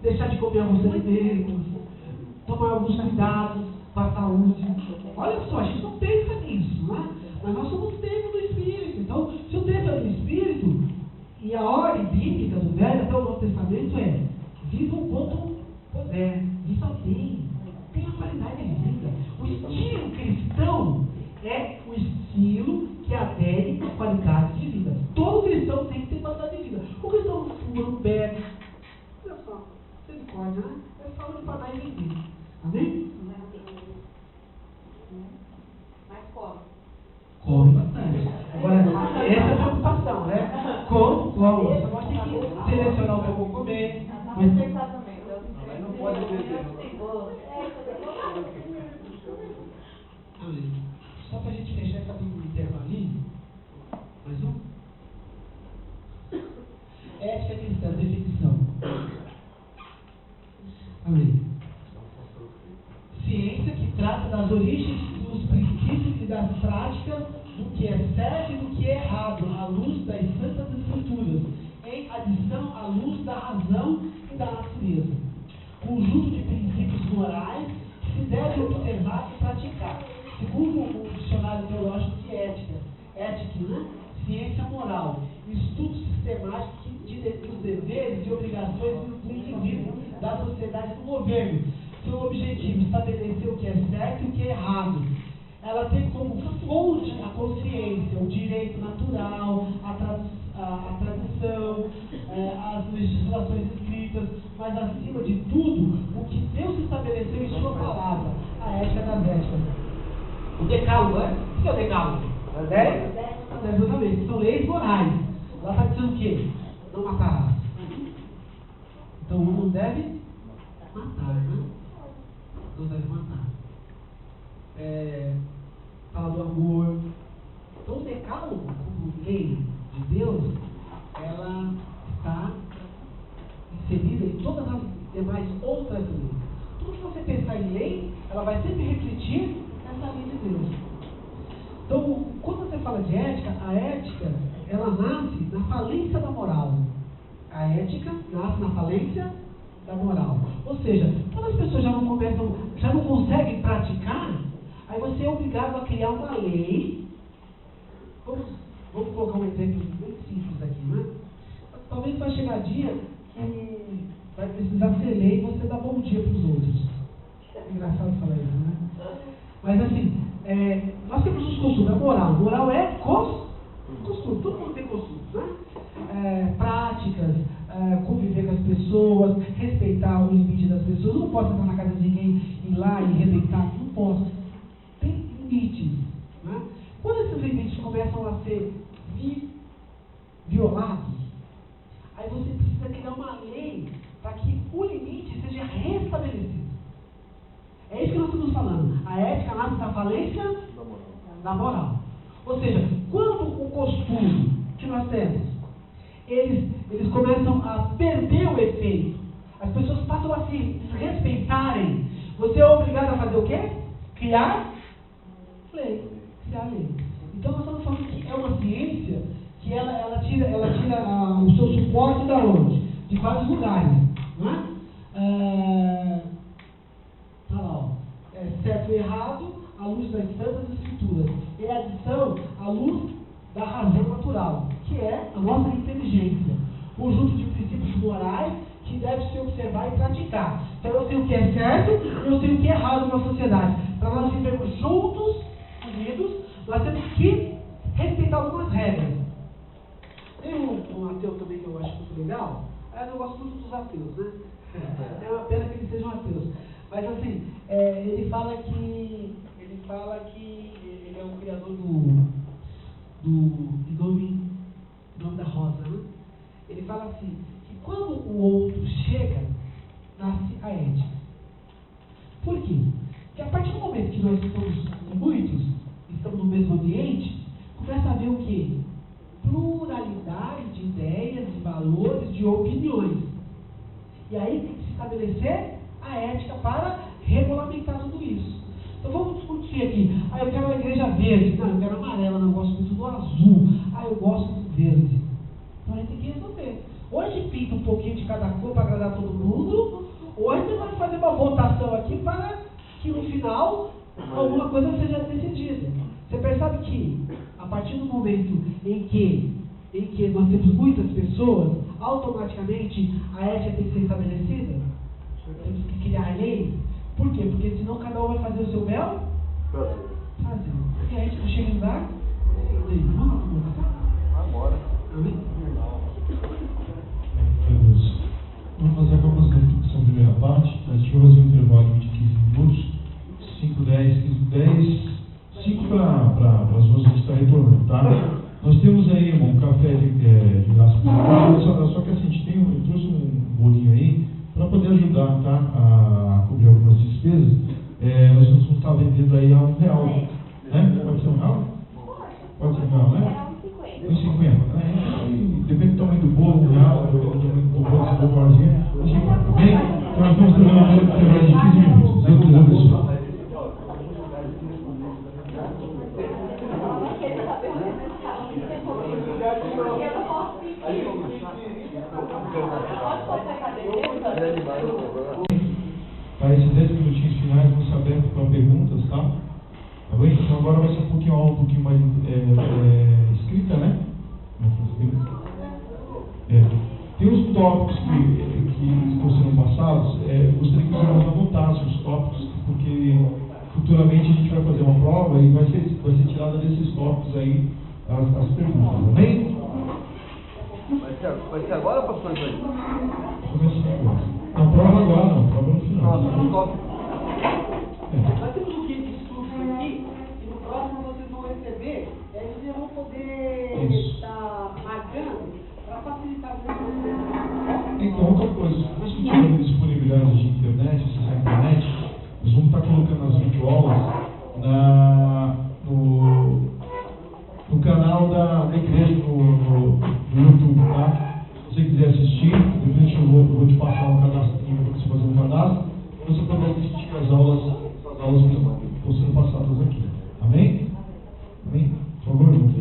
Deixar de comer alguns alimentos, tomar alguns cuidados para a saúde. Olha só, a gente não pensa nisso, não é? Mas nós somos templo do Espírito. Então, se o templo é do Espírito, e a ordem bíblica do Velho até o Novo Testamento é: viva o quanto puder, viva bem, tenha qualidade de vida. O estilo cristão é o estilo que adere à qualidade de vida. Todo cristão tem que ter qualidade de vida. O cristão fuma, bebe. Olha só, misericórdia, né? É saúde para dar e viver. Amém? Mas como? Come bastante. Agora, essa é a preocupação, né? Como? Você pode ter que selecionar o que eu vou comer. Mas pensar também. Mas não pode beber. Amém. Só para a gente fechar essa intervalinho, mais um. Ética cristã, definição. Amém. Ciência que trata das origens, dos princípios e das práticas do que é certo e do que é errado, à luz das santas escrituras, em adição à luz da razão e da natureza. Conjunto de princípios morais que se deve observar e praticar, segundo o dicionário teológico de ética, né? Ciência moral, estudo sistemático dos deveres e obrigações do indivíduo, da sociedade e do governo. Seu objetivo, estabelecer o que é certo e o que é errado. Ela tem como fonte a consciência, o direito natural, a tradição, as legislações escritas, mas acima de tudo, o que Deus estabeleceu em sua palavra, a ética das éticas. O decálogo, é? O que é o decálogo? 10? Exatamente, são leis morais. Ela está dizendo o quê? Não matarás. Então um não deve matar, né? Não deve matar. Fala do amor. Então o decálogo, como lei de Deus, ela está inserida em todas as demais outras leis. Tudo que você pensar em lei, ela vai sempre refletir nessa lei de Deus. Então, quando você fala de ética, a ética, ela nasce na falência da moral. A ética nasce na falência da moral. Ou seja, quando as pessoas já não conseguem praticar, aí você é obrigado a criar uma lei. Vamos colocar um exemplo bem simples aqui, né? Talvez vai chegar dia que vai precisar ser lei e você dar bom dia para os outros. É engraçado falar isso, né? Mas assim, nós temos os costumes, a moral. Moral é costume, todo mundo tem costumes, né? Práticas, conviver com as pessoas, respeitar o limite das pessoas. Eu não posso entrar na casa de ninguém, ir lá e arrebentar, não posso. Tem limites, né? Quando esses limites começam a ser violados, aí você precisa criar uma lei para que o limite seja restabelecido. É isso que nós estamos falando. A ética nasce da falência da moral. Ou seja, quando o costume que nós temos, eles começam a perder o efeito, as pessoas passam a se respeitarem, você é obrigado a fazer o quê? Criar lei. Então nós estamos falando que é uma ciência que ela tira o seu suporte da onde? De vários lugares, não é? Tá lá, ó. Certo e errado, à luz das Santas Escrituras e a adição à luz da razão natural, que é a nossa inteligência, conjunto de princípios morais que deve se observar e praticar. Então eu sei o que é certo e eu sei o que é errado na sociedade. Para nós vivermos juntos, unidos, nós temos que respeitar algumas regras. Tem um ateu também que eu acho muito legal. Eu gosto muito dos ateus, né? É uma pena que eles sejam ateus. Mas assim, ele fala que ele é o criador do nome da rosa, né? Ele fala assim, que quando o outro chega, nasce a ética. Por quê? Porque a partir do momento que nós estamos no mesmo ambiente, começa a haver o quê? Pluralidade de ideias, de valores, de opiniões. E aí tem que se estabelecer a ética para regulamentar tudo isso. Então vamos discutir aqui. Eu quero uma igreja verde. Não, eu quero amarela, não, eu gosto muito do azul. Eu gosto do verde. Então a gente tem que resolver. Ou a gente pinta um pouquinho de cada cor para agradar todo mundo, ou a gente vai fazer uma votação aqui para que no final alguma coisa seja decidida. Você percebe que a partir do momento em que nós temos muitas pessoas, automaticamente a ética tem que ser estabelecida? Temos que criar leis. Por quê? Porque senão cada um vai fazer o seu bel fazer. E a ética chega em lugar? Vamos Agora. Amém? Vamos fazer algumas reflexões na primeira parte. A gente vai fazer um intervalo de 15 minutos, 5 para as duas que estão retornando, tá? Nós temos aí um café de graça, só que assim, eu trouxe um bolinho aí para poder ajudar, tá? A cobrir algumas despesas. Nós vamos estar vendendo aí a R$1, né? Pode ser R$1? Pode ser R$1, né? R$1,50, né? Depende do tamanho do bolo, R$1, do bolo, se for maiorzinho, R$1,50, bem? Então nós vamos ter um intervalo de 15 minutos. Deus abençoe. Para esses 10 minutinhos finais, vamos ser abertos para perguntas, tá? Tá bem? Então agora vai ser um pouquinho mais escrita, né? Tem os tópicos que estão sendo passados, gostaria que os irmãos anotassem os tópicos, porque futuramente a gente vai fazer uma prova e vai ser tirada desses tópicos aí as perguntas, tá bem? Vai ser agora, pastor? Começa agora. Não, prova agora não, prova no final. Nós temos um kit de estudos aqui, e no próximo vocês vão receber, e aí vocês vão poder estar marcando para facilitar o processo. Então, outra coisa, se nós tivermos disponibilidade de internet, acessar a internet, nós vamos estar colocando as videoaulas no canal da igreja, no YouTube, tá? Se você quiser assistir, depois eu vou te passar um cadastrinho para você fazer um cadastro, para você poder assistir as aulas que estão sendo passadas aqui. Amém? Amém? Por favor, irmãos.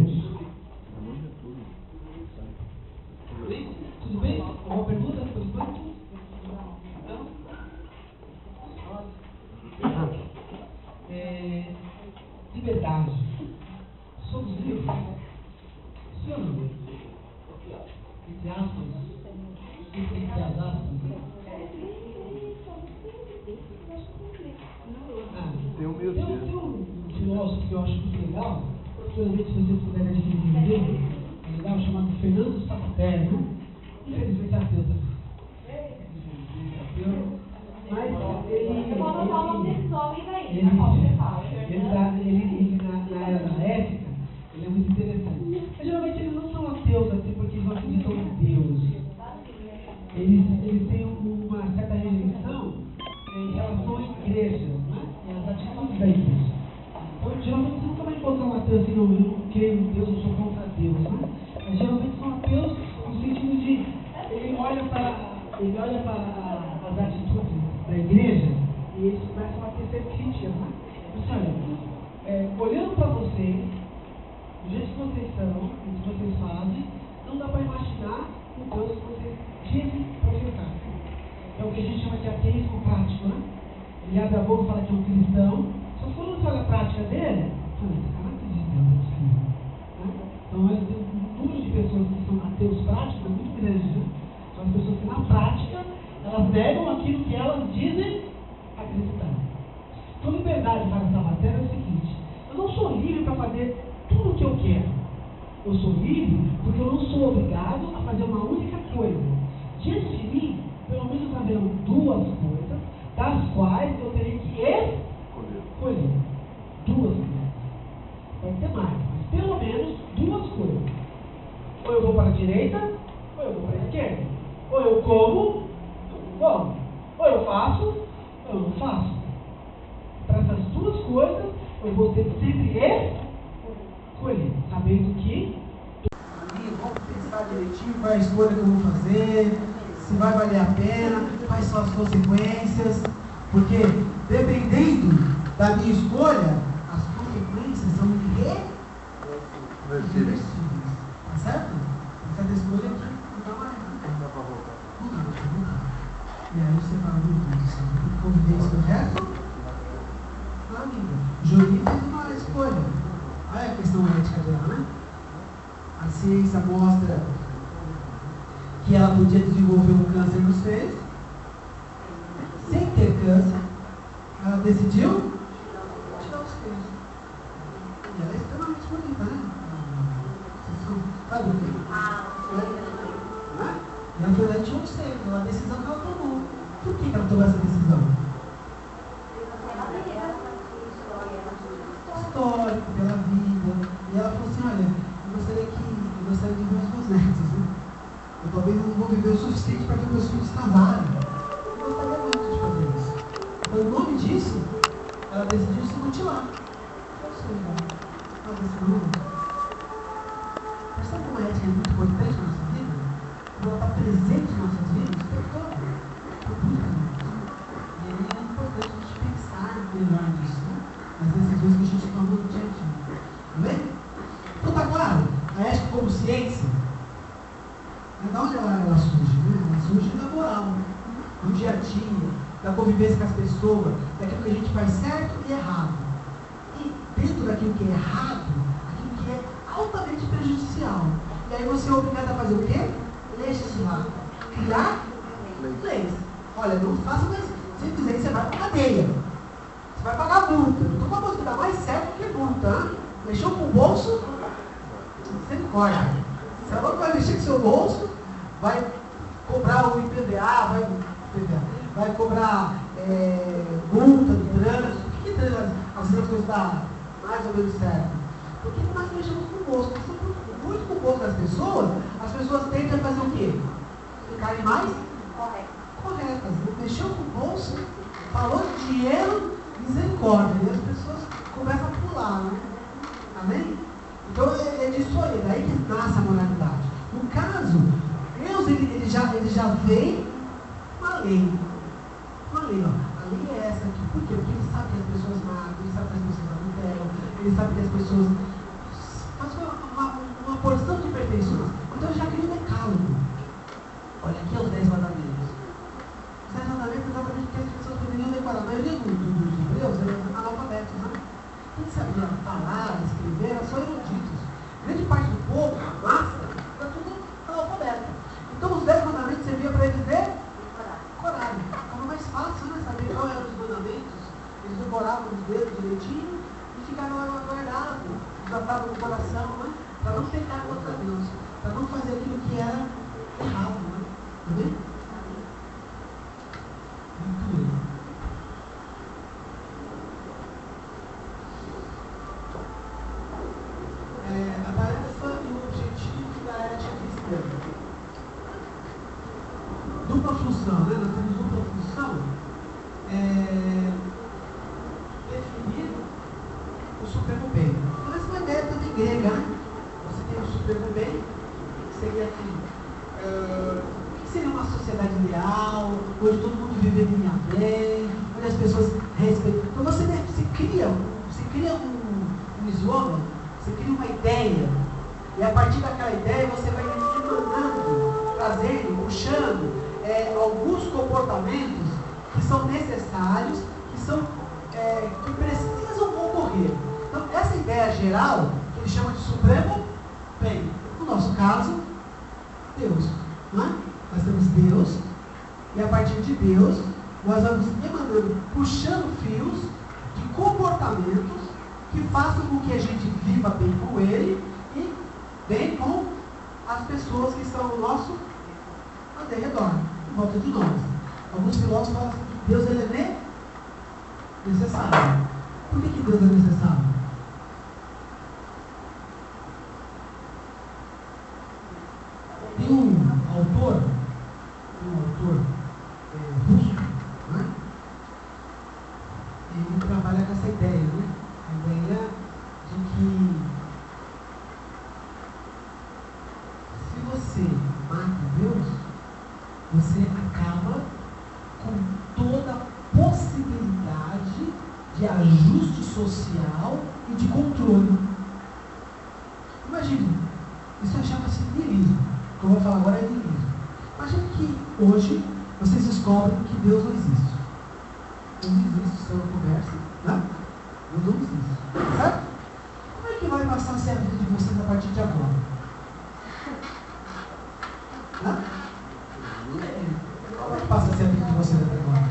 Tudo bem? Alguma pergunta por enquanto? Não? Liberdade. Somos livres? Sim ou não? Entre aspas. Entre as aspas. Tem um meio Tem um filósofo que eu acho muito legal, provavelmente se vocês puderem adquirir um livro, é legal, chamado Fernando Sapatelli. Infelizmente é ateu também. Mas na era da ética, ele é muito interessante. Mas geralmente eles não são ateus assim porque eles não acreditam em Deus. Eles têm uma certa rejeição em relação à igreja, né? E às atitudes da igreja. Então, geralmente você nunca vai encontrar um ateu assim, não, eu não creio em Deus, eu sou contra Deus, né? Mas geralmente são ateus no sentido de ele olha para as atitudes da igreja e eles começam a tecer críticas, né? Então, olhando para vocês, do jeito que vocês são, o que vocês fazem, não dá para imaginar o Deus que vocês dizem professar. É o que a gente chama de ateísmo prático, né? Ele abre a boca e fala que é um cristão, Então, quando você olha a prática dele, esse cara não acredita em Deus, é possível. Né? Então, nós temos um número de pessoas que são ateus práticos muito grande. Né? São as pessoas que, na prática, elas negam aquilo que elas dizem acreditar. Então, liberdade para essa matéria é o seguinte: eu não sou livre para fazer tudo o que eu quero. Eu sou livre porque eu não sou obrigado a fazer uma única coisa. Diante de mim, pelo menos haverão duas coisas, das quais eu terei que escolher. Duas coisas. Pode ter mais, mas pelo menos duas coisas. Ou eu vou para a direita, ou eu vou para a esquerda. Ou eu como, ou eu faço, ou eu não faço. Para essas duas coisas, eu vou ter que sempre escolher, sabendo que vamos pensar direitinho qual é a escolha que eu vou fazer, se vai valer a pena, quais são as consequências, porque dependendo da minha escolha, as consequências são irreversíveis. Tá certo? Cada escolha aqui não dá mais. Não dá para voltar. Não dá para voltar. E aí você fala, eu convidei esse projeto na vida. Joguinho fez uma escolha. Olha a questão ética dela, né? A ciência mostra que ela podia desenvolver um câncer nos seios. Sem ter câncer, ela decidiu tirar os seios. E ela é extremamente bonita, né? Sabe o quê? E ela foi lá e tirou os seios. É uma decisão que ela tomou. Por que ela tomou essa decisão? Histórico, pela vida. E ela falou assim, olha, eu gostaria de ver os meus netos, né? Eu talvez não vou viver o suficiente para que meus filhos casarem. Eu gostaria muito de fazer isso. Então, em nome disso, ela decidiu se mutilar. Percebe como a ética é muito importante na nossa vida? Como ela está presente nas nossas vidas o tempo todo. E aí é importante a gente pensar melhor nisso, né? Nas decisões que a gente toma no dia a dia. Amém? Então tá claro, a ética como ciência, da onde ela surge? Né? Ela surge da moral, do dia a dia, da convivência com as pessoas, daquilo que a gente faz certo e errado. E dentro daquilo que é errado, aquilo que é altamente prejudicial. E aí você é obrigado a fazer o quê? Legislar. Criar leis. Olha, não faça mais. Se fizer, você vai para a cadeia. Você vai pagar multa. Não estou falando que dá mais certo que multa. Hein? Mexeu com o bolso, você não corre. Você não vai mexer com o seu bolso, vai cobrar o IPVA, vai cobrar multa do trânsito. Por que trânsito? Às vezes as coisas dão mais ou menos certo? Porque nós mexemos com o bolso. Muito com o bolso das pessoas, as pessoas tendem a fazer o quê? Ficarem mais corretas. Mexeu com o bolso, falou de dinheiro, misericórdia. E as pessoas começam a pular, né? Amém? Então é disso aí, daí que nasce a moralidade. No caso, Deus ele já vem com a lei. Com a lei, ó. A lei é essa aqui. Por quê? Porque ele sabe que as pessoas matam, ele sabe que as pessoas adulteram, ele sabe que as pessoas fazem uma porção de perfeições. Então ele já cria um decálogo. Olha, aqui é os 10 mandamentos. Os 10 mandamentos exatamente porque as pessoas poderiam decorar. A maioria dos hebreus eram analfabetos, né? Quem sabia falar, escrever, eram só eruditos. Grande parte do povo, a massa, era tudo analfabeto. Então os 10 mandamentos serviam para eles decorarem. Ficava mais fácil, né? Saber qual eram os mandamentos. Eles decoravam os dedos direitinho e ficavam lá guardados. Guardavam no coração, né? Para não pecar contra Deus. Para não fazer aquilo que era errado, né? Entendeu? Muito bem. A tarefa e o objetivo da ética cristã. Dupla função, né? Nós temos dupla função. Definir o supremo bem. Então essa é uma ideia também grega, né? Você tem o supremo bem, que seria assim, o que seria uma sociedade ideal, onde todo mundo viveria bem, onde as pessoas respeitam. Então você cria um idioma, você cria uma ideia, e a partir daquela ideia você vai demandando, trazendo, puxando alguns comportamentos que são necessários, que precisam geral que ele chama de supremo bem. No nosso caso, Deus. Não é? Nós temos Deus, e a partir de Deus, nós vamos emanando, puxando fios de comportamentos que façam com que a gente viva bem com Ele e bem com as pessoas que estão ao nosso redor, em volta de nós. Alguns filósofos falam assim que Deus ele é necessário. Por que Deus é necessário? Tem um autor russo, né? Ele trabalha com essa ideia, né? A ideia de que se você mata Deus, você acaba com toda a possibilidade de ajuste social e de controle. Imagine, isso chama-se niilismo. O que eu vou falar agora é niilismo. Imagine que hoje vocês descobrem que Deus não existe. Deus não existe, isso é uma conversa, né? Deus não existe, certo? Como é que vai passar a ser a vida de vocês a partir de agora? Né? Como é que passa a ser a vida de vocês até agora?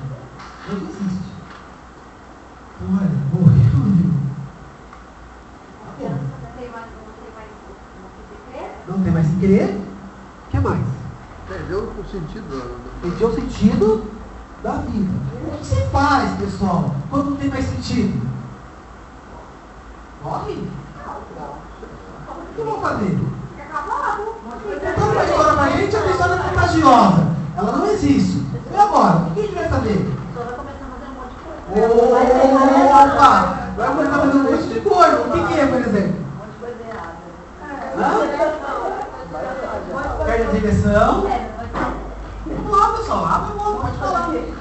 Deus não existe. Olha, morreu. Não tem mais que crer. O que mais? Perdeu o sentido. Perdeu o sentido da vida. O que você faz, pessoal, quando não tem mais sentido? Morre? O que eu vou fazer? Conta uma história pra gente, a história é contagiosa. Ela não existe. E agora? O que a gente vai fazer? Opa! Vai começar a fazer um monte de coisa. O que é, por exemplo? Perde a direção. Vamos lá, pessoal. Abre logo, pode falar. Você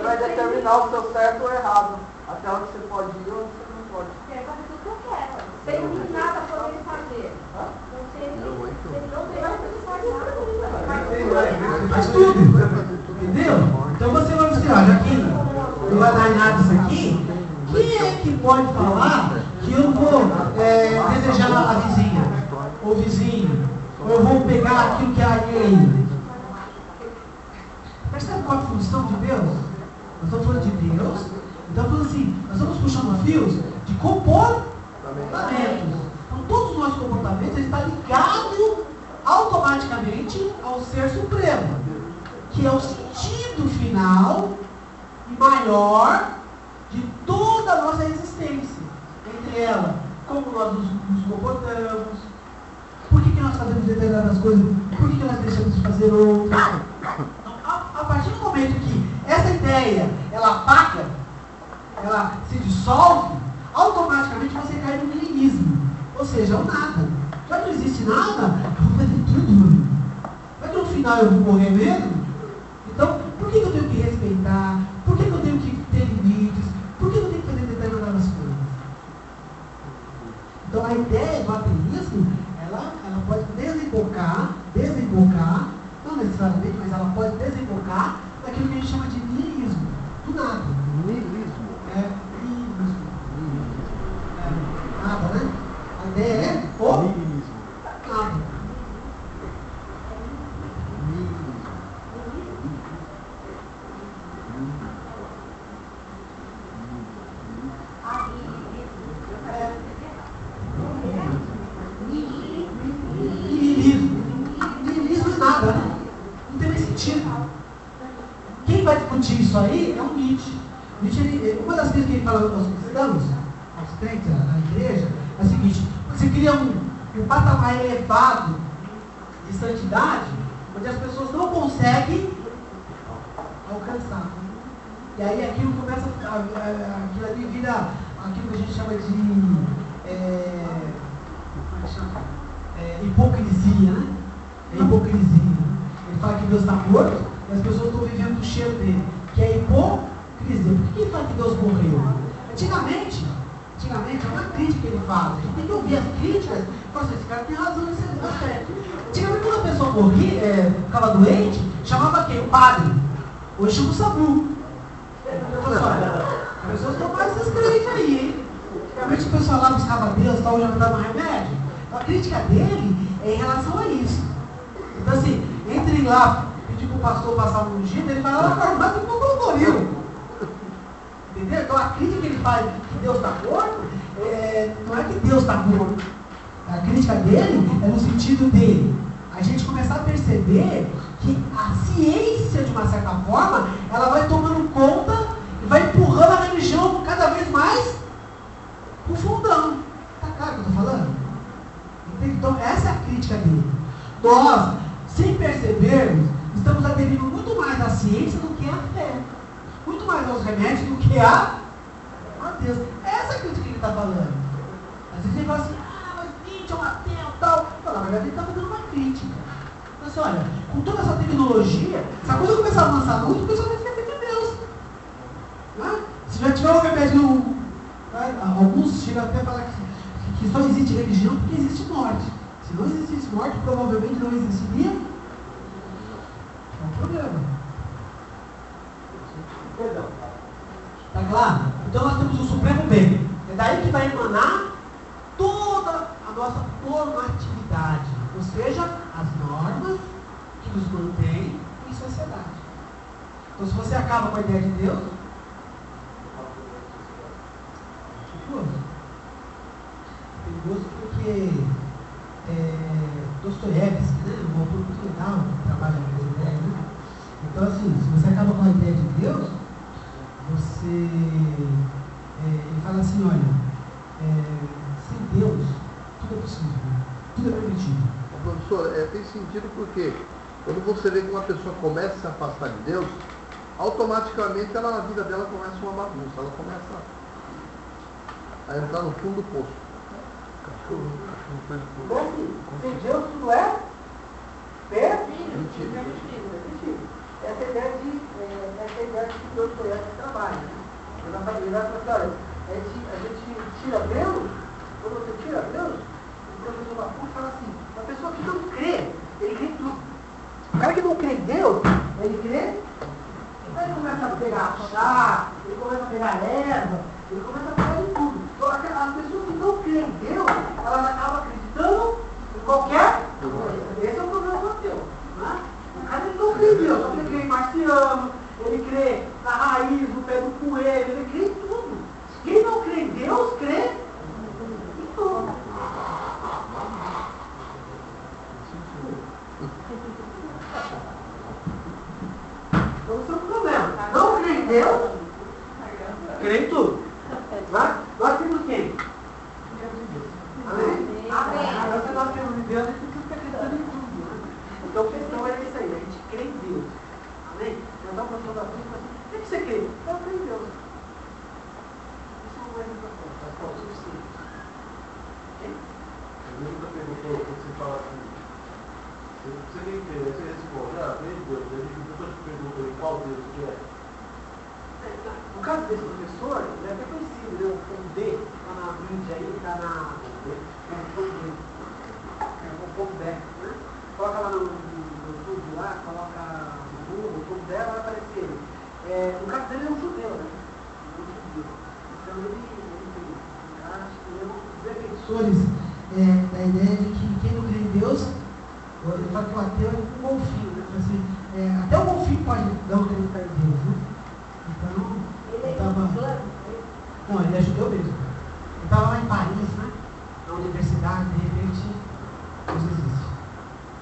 vai determinar o seu certo ou errado. Até onde você pode ir ou onde você não pode. Quero fazer tudo que eu quero. Sem nada poder fazer. Não tem mais o que fazer. Faz tudo. Entendeu? Então você vai dizer, olha, aqui não vai dar nada isso aqui. Quem é que pode falar que eu vou desejar a vizinha? Ou vizinho? Ou eu vou pegar aquilo que é alheio? Percebe qual é a função de Deus? Nós estamos falando de Deus. Então, falando assim, nós estamos puxando fios de comportamentos. Então, todos os nossos comportamentos estão ligados automaticamente ao Ser Supremo, que é o sentido final e maior de toda a nossa existência. Entre ela, como nós nos comportamos, por que nós fazemos determinadas coisas, por que nós deixamos de fazer outras. Então, a partir do momento que essa ideia, ela apaga, ela se dissolve, automaticamente você cai no niilismo, ou seja, o nada. Já não existe nada, eu vou fazer tudo. Vai que no final eu vou morrer mesmo? Então, por que eu tenho que respeitar? Por que eu tenho que ter limites? Por que eu tenho que fazer determinadas coisas? Então, a ideia do ateísmo, ela pode desembocar, não necessariamente, mas ela pode desembocar naquilo que a gente chama de niilismo, do nada. Niilismo. Niilismo. Nada, né? A ideia é o Niilismo. nada. Niilismo é nada, né? Não tem mais sentido. Quem vai discutir isso aí é o Nietzsche. Uma das coisas que ele fala aos cristãos, aos crentes, à igreja, é o seguinte: você cria um patamar elevado de santidade, onde as pessoas não conseguem alcançar. E aí aquilo começa, aquilo ali vira aquilo que a gente chama de hipocrisia, né? É hipocrisia. Ele fala que Deus está morto e as pessoas estão vivendo do cheiro dele, que é hipocrisia. Por que ele fala que Deus morreu? Antigamente, é uma crítica que ele faz. A gente tem que ouvir as críticas e falar assim, esse cara tem razão nesse aspecto. Antigamente, quando a pessoa morria, ficava doente, chamava quem? O padre. Hoje chama o SAMU. pessoal, as pessoas estão mais descrentes aí, hein? Antigamente o pessoal lá buscava Deus, tal, já dava remédio. Então a crítica dele é em relação a isso. Então assim, entre ir lá, pedir para o pastor passar um ungido, ele vai lá na farmácia e compra um Doril. Entendeu? Então a crítica que ele faz que Deus está morto, não é que Deus está morto. A crítica dele é no sentido de a gente começar a perceber que a ciência, de uma certa forma, ela vai tomando conta e vai empurrando a religião cada vez mais pro fundão. Tá claro o que eu estou falando? Entende? Então essa é a crítica dele. Nós, sem percebermos, estamos aderindo muito mais à ciência do que à fé. Muito mais aos remédios do que a Deus. Essa é a crítica que ele está falando. Às vezes ele fala assim, mas Nietzsche é um ateu e tal. Não, na verdade ele está fazendo uma crítica. Então assim, olha, com toda essa tecnologia, se a coisa começar a lançar luz, o pessoal vai esquecer de Deus. Né? Se já tiver um remédio, né? Alguns chegam até a falar que só existe religião porque existe morte. Se não existisse morte, provavelmente não existiria um problema. Perdão. Tá claro? Então nós temos o supremo bem. É daí que vai emanar toda a nossa normatividade. Ou seja, as normas que nos mantêm em sociedade. Então se você acaba com a ideia de Deus, é perigoso porque Dostoiévski, né? Um autor muito legal que trabalha com essa ideia, né? Então assim, se você acaba com a ideia de Deus, ele fala assim, olha, sem Deus, tudo é possível, tudo é permitido. Professor, tem sentido porque quando você vê que uma pessoa começa a se afastar de Deus, automaticamente a vida dela começa uma bagunça, ela começa a entrar no fundo do poço. Sem Deus tudo é permitido. Essa é a ideia que Deus conhece e trabalha. Ele vai falar assim, olha, a gente tira Deus, quando você tira Deus, o professor Bacu fala assim, a pessoa que não crê, ele crê em tudo. O cara que não crê em Deus, ele crê, aí ele começa a pegar chá, ele começa a pegar erva, ele começa a pegar em tudo. Então as pessoas que não creem em Deus, elas acabam acreditando em qualquer coisa. Esse é o problema do ateu, né? O cara ele não crê em Deus, só ele crê em marciano, ele crê na raiz, no pé do coelho, ele crê em tudo. Quem não crê em Deus, crê em tudo. Então esse é o problema. Não crê em Deus, crê em tudo. Nós temos quem? Amém? Agora se nós temos em Deus, a gente fica acreditando em tudo. Né? Então a questão é isso aí, a gente crê em Deus. Amém? Então o professor da Bíblia assim, o que você crê? Eu creio em Deus. Isso não é importante, é o suficiente. Eu nunca perguntou quando você fala assim, você nem crê, você responde, creio em Deus. Ele nunca te perguntou em qual Deus que é. No caso desse professor, ele é até conhecido, né? O D, está na mídia aí, está na. O povo dela, né? Coloca lá no YouTube lá, coloca no Google, o povo dela vai aparecer ele. No caso dele é um judeu, né? É um judeu. Então ele é um dos defensores da ideia de que quem não crê em Deus, ele fala que o ateu é um golfinho, né? Assim, até o golfinho pode não acreditar em Deus, né? Então, ele não, ele é judeu mesmo. Ele estava lá em Paris, né? Na universidade, de repente, Deus existe.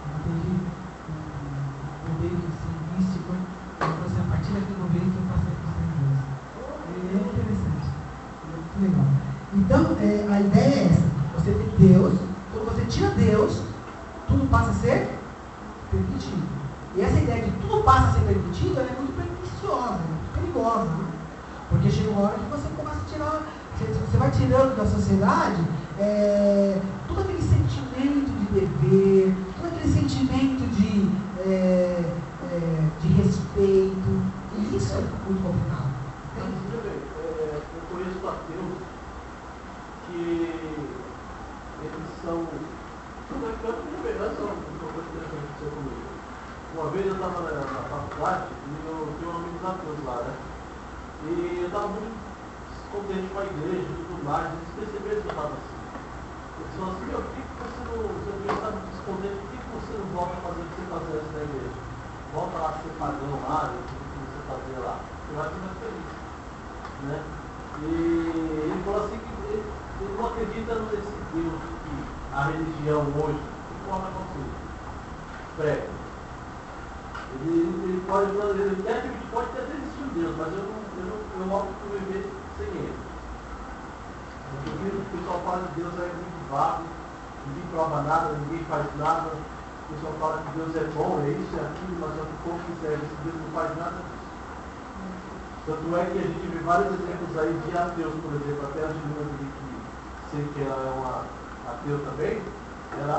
Ele teve um momento assim, místico, então assim, a partir daquele momento eu passei a acreditar em Deus. Ele é interessante, é muito legal. Então, a ideia é essa, você tem Deus, quando você tira Deus, tudo passa a ser permitido. E essa ideia de tudo passa a ser permitido, ela é muito perniciosa, muito perigosa, né? Porque chega uma hora que você começa a tirar, você vai tirando da sociedade todo aquele sentimento de dever, todo aquele sentimento de respeito, e isso é muito complicado. Eu conheço ateus que eles são. Não é tanto de esperança, uma coisa que aconteceu comigo. Uma vez eu estava na faculdade e eu tenho amigos ateus lá, né? E eu estava muito descontente com a igreja e tudo mais, eles perceberam que eu estava assim. Eles falaram assim, por que você não, seu Deus está muito descontente, por que você não volta a fazer o que você fazia antes da igreja? Volta lá a ser pagão lá, o que você fazia lá. Você vai ser mais feliz. Né? E ele falou assim que ele não acredita nesse Deus que a religião hoje, que forma é possível, prega. Ele pode até existir um Deus, mas eu opto por viver sem ele. Porque o pessoal fala que Deus é muito vago, ninguém prova nada, ninguém faz nada. O pessoal fala que Deus é bom, é isso, é aquilo, mas o povo que serve esse Deus não faz nada disso. Tanto é que a gente vê vários exemplos aí de ateus, por exemplo, até a Juliana que sei que ela é uma ateu também, ela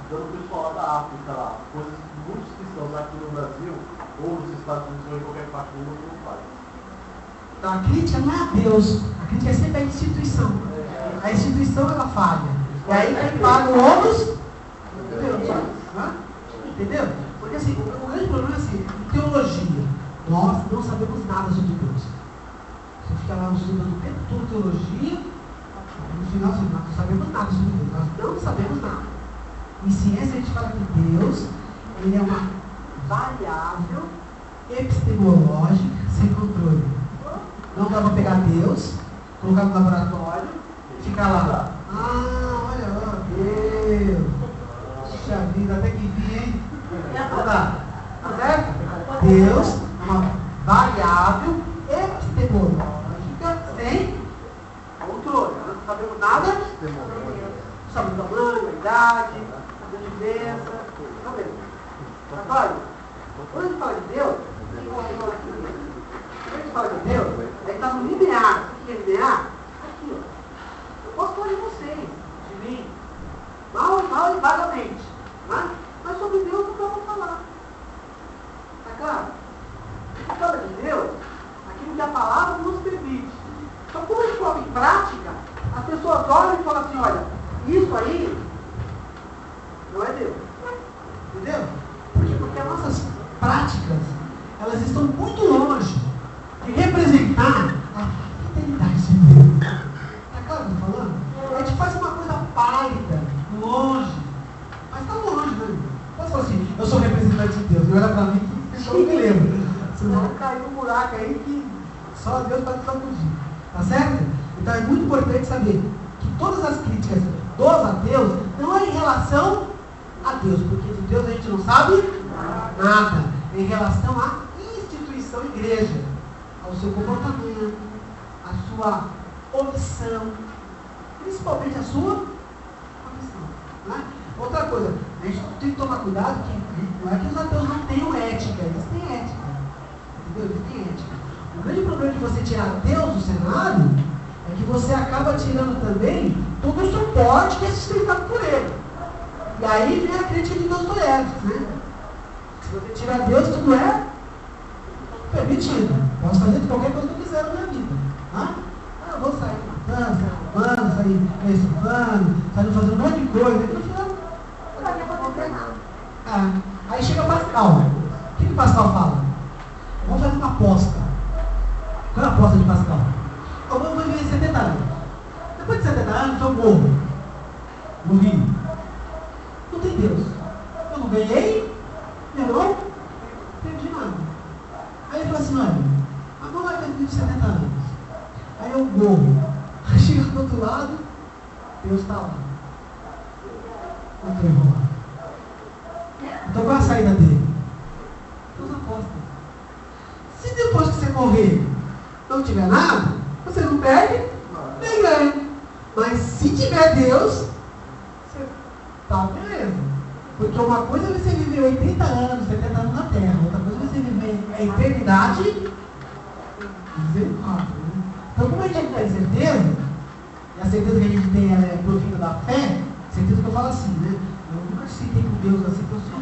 dando o pessoal lá da África lá, coisas que muitos cristãos aqui no Brasil, ou nos Estados Unidos, ou em qualquer parte do mundo, não faz. Então a crítica não é a Deus, a crítica é sempre a instituição. A instituição ela falha. E aí quem paga o ônus? Deus. Entendeu? Porque assim, o grande problema é assim, teologia. Nós não sabemos nada sobre Deus. Você fica lá estudando o tempo todo teologia, no final nós não sabemos nada sobre Deus. Nós não sabemos nada. Em ciência a gente fala que Deus ele é uma variável epistemológica sem controle. Não dá para pegar Deus, colocar no laboratório e ficar lá. Olha lá, Deus. Puxa vida, até que vi, hein? Não dá. Certo? Deus é uma variável epistemológica sem controle. Nós não sabemos nada. Não sabemos o tamanho, a idade, a diferença. Não sabemos. Agora, quando a gente fala de Deus, quando a gente fala de Deus, ele está no linear. O que é linear? Aqui, ó. Eu posso falar de vocês, de mim, mal e vagamente. Né? Mas sobre Deus nunca vou falar. Tá claro? A gente fala de Deus, aquilo que a palavra nos permite. Então, quando a gente coloca em prática, as pessoas olham e falam assim, olha, isso aí não é Deus. Entendeu? Por quê? Porque as nossas práticas, elas estão muito longe de representar a fidelidade de Deus. Tá claro o que eu estou falando? A gente faz uma coisa pálida, longe. Mas está longe, né? Posso falar assim, eu sou representante de Deus, não era para mim que eu me lembro. Senão caiu um buraco aí que só Deus pode sacudir. Tá certo? Então é muito importante saber que todas as críticas dos ateus não é em relação a Deus, porque de Deus a gente não sabe nada. É em relação à instituição igreja, ao seu comportamento, à sua omissão, principalmente a sua omissão. Né? Outra coisa, a gente tem que tomar cuidado que não é que os ateus não tenham ética, eles têm ética. Entendeu? Eles têm ética. O grande problema de você tirar Deus do cenário é que você acaba tirando também todo o suporte que é sustentado por ele. E aí vem a crítica de Dostoiévski, né? Se você tirar Deus, tudo é permitido. Posso fazer de qualquer coisa que eu quiser na minha vida. Eu vou sair matando, sair roubando, sair estufando, sair fazendo um monte de coisa. E no final, não vai acontecer nada. Aí chega Pascal. O que Pascal fala? Vamos fazer uma aposta. Qual é a aposta de Pascal? Eu vou viver 70 anos. Depois de 70 anos, eu morro. No Rio. Não tem Deus. Eu não ganhei, eu não perdi nada. Aí ele fala assim, olha, agora eu vivo 70 anos. Aí eu morro. Aí chega do outro lado, Deus está lá. Não tem enrolado. Então qual é a saída dele? Deus aposta. Se depois que você morrer não tiver nada, você não perde, nem ganha. Mas se tiver Deus, você está beleza. Porque uma coisa é você viver 80 anos, 70 anos na Terra, outra coisa é você viver a eternidade misericórdia. Então, como a gente tem certeza, e a certeza que a gente tem é provida da fé, certeza que eu falo assim, né? Eu nunca citei com Deus assim, que eu sou,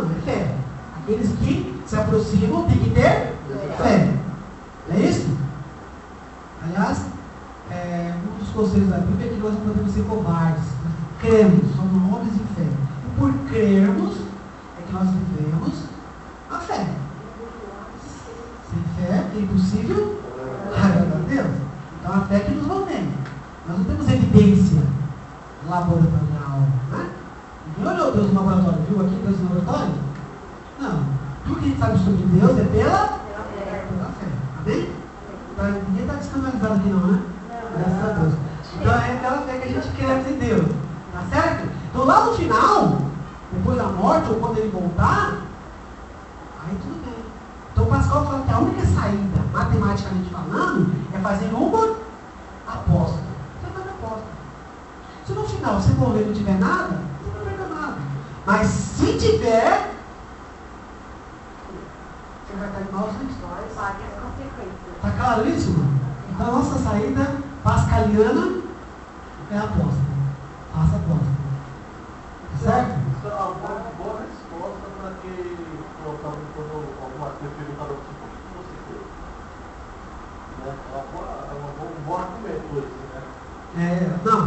não, é fé. Aqueles que se aproximam têm que ter fé. Não é isso? Aliás, um dos conselhos da Bíblia é que nós não podemos ser covardes. Cremos, somos homens em fé. E por crermos é que nós vivemos a fé. Sem fé, que é impossível agradar a Deus. Então a fé que nos mantém. Nós não temos evidência laboratorial, né? Ninguém olhou Deus no laboratório, viu aqui Deus no laboratório? Não. Tudo que a gente sabe sobre Deus é pela fé. Amém? Ninguém está descanalizado aqui não, né? Graças a Deus. Então é aquela fé que a gente quer em Deus. Tá certo? Então lá no final, depois da morte, ou quando ele voltar, aí tudo bem. Então Pascal fala que a única saída, matematicamente falando, é fazer uma aposta. Você faz aposta. Se no final você morrer e não tiver nada, você não perdeu nada. Mas se tiver, você vai estar em maus lençóis. Pague as consequências. Está claro isso, mano? Então a nossa saída pascaliana é a aposta. Faça a aposta. Certo? Isso é uma boa resposta para que quando alguma coisa perguntada ao tipo, o que você fez? Né? É um bom argumento esse, né? Não,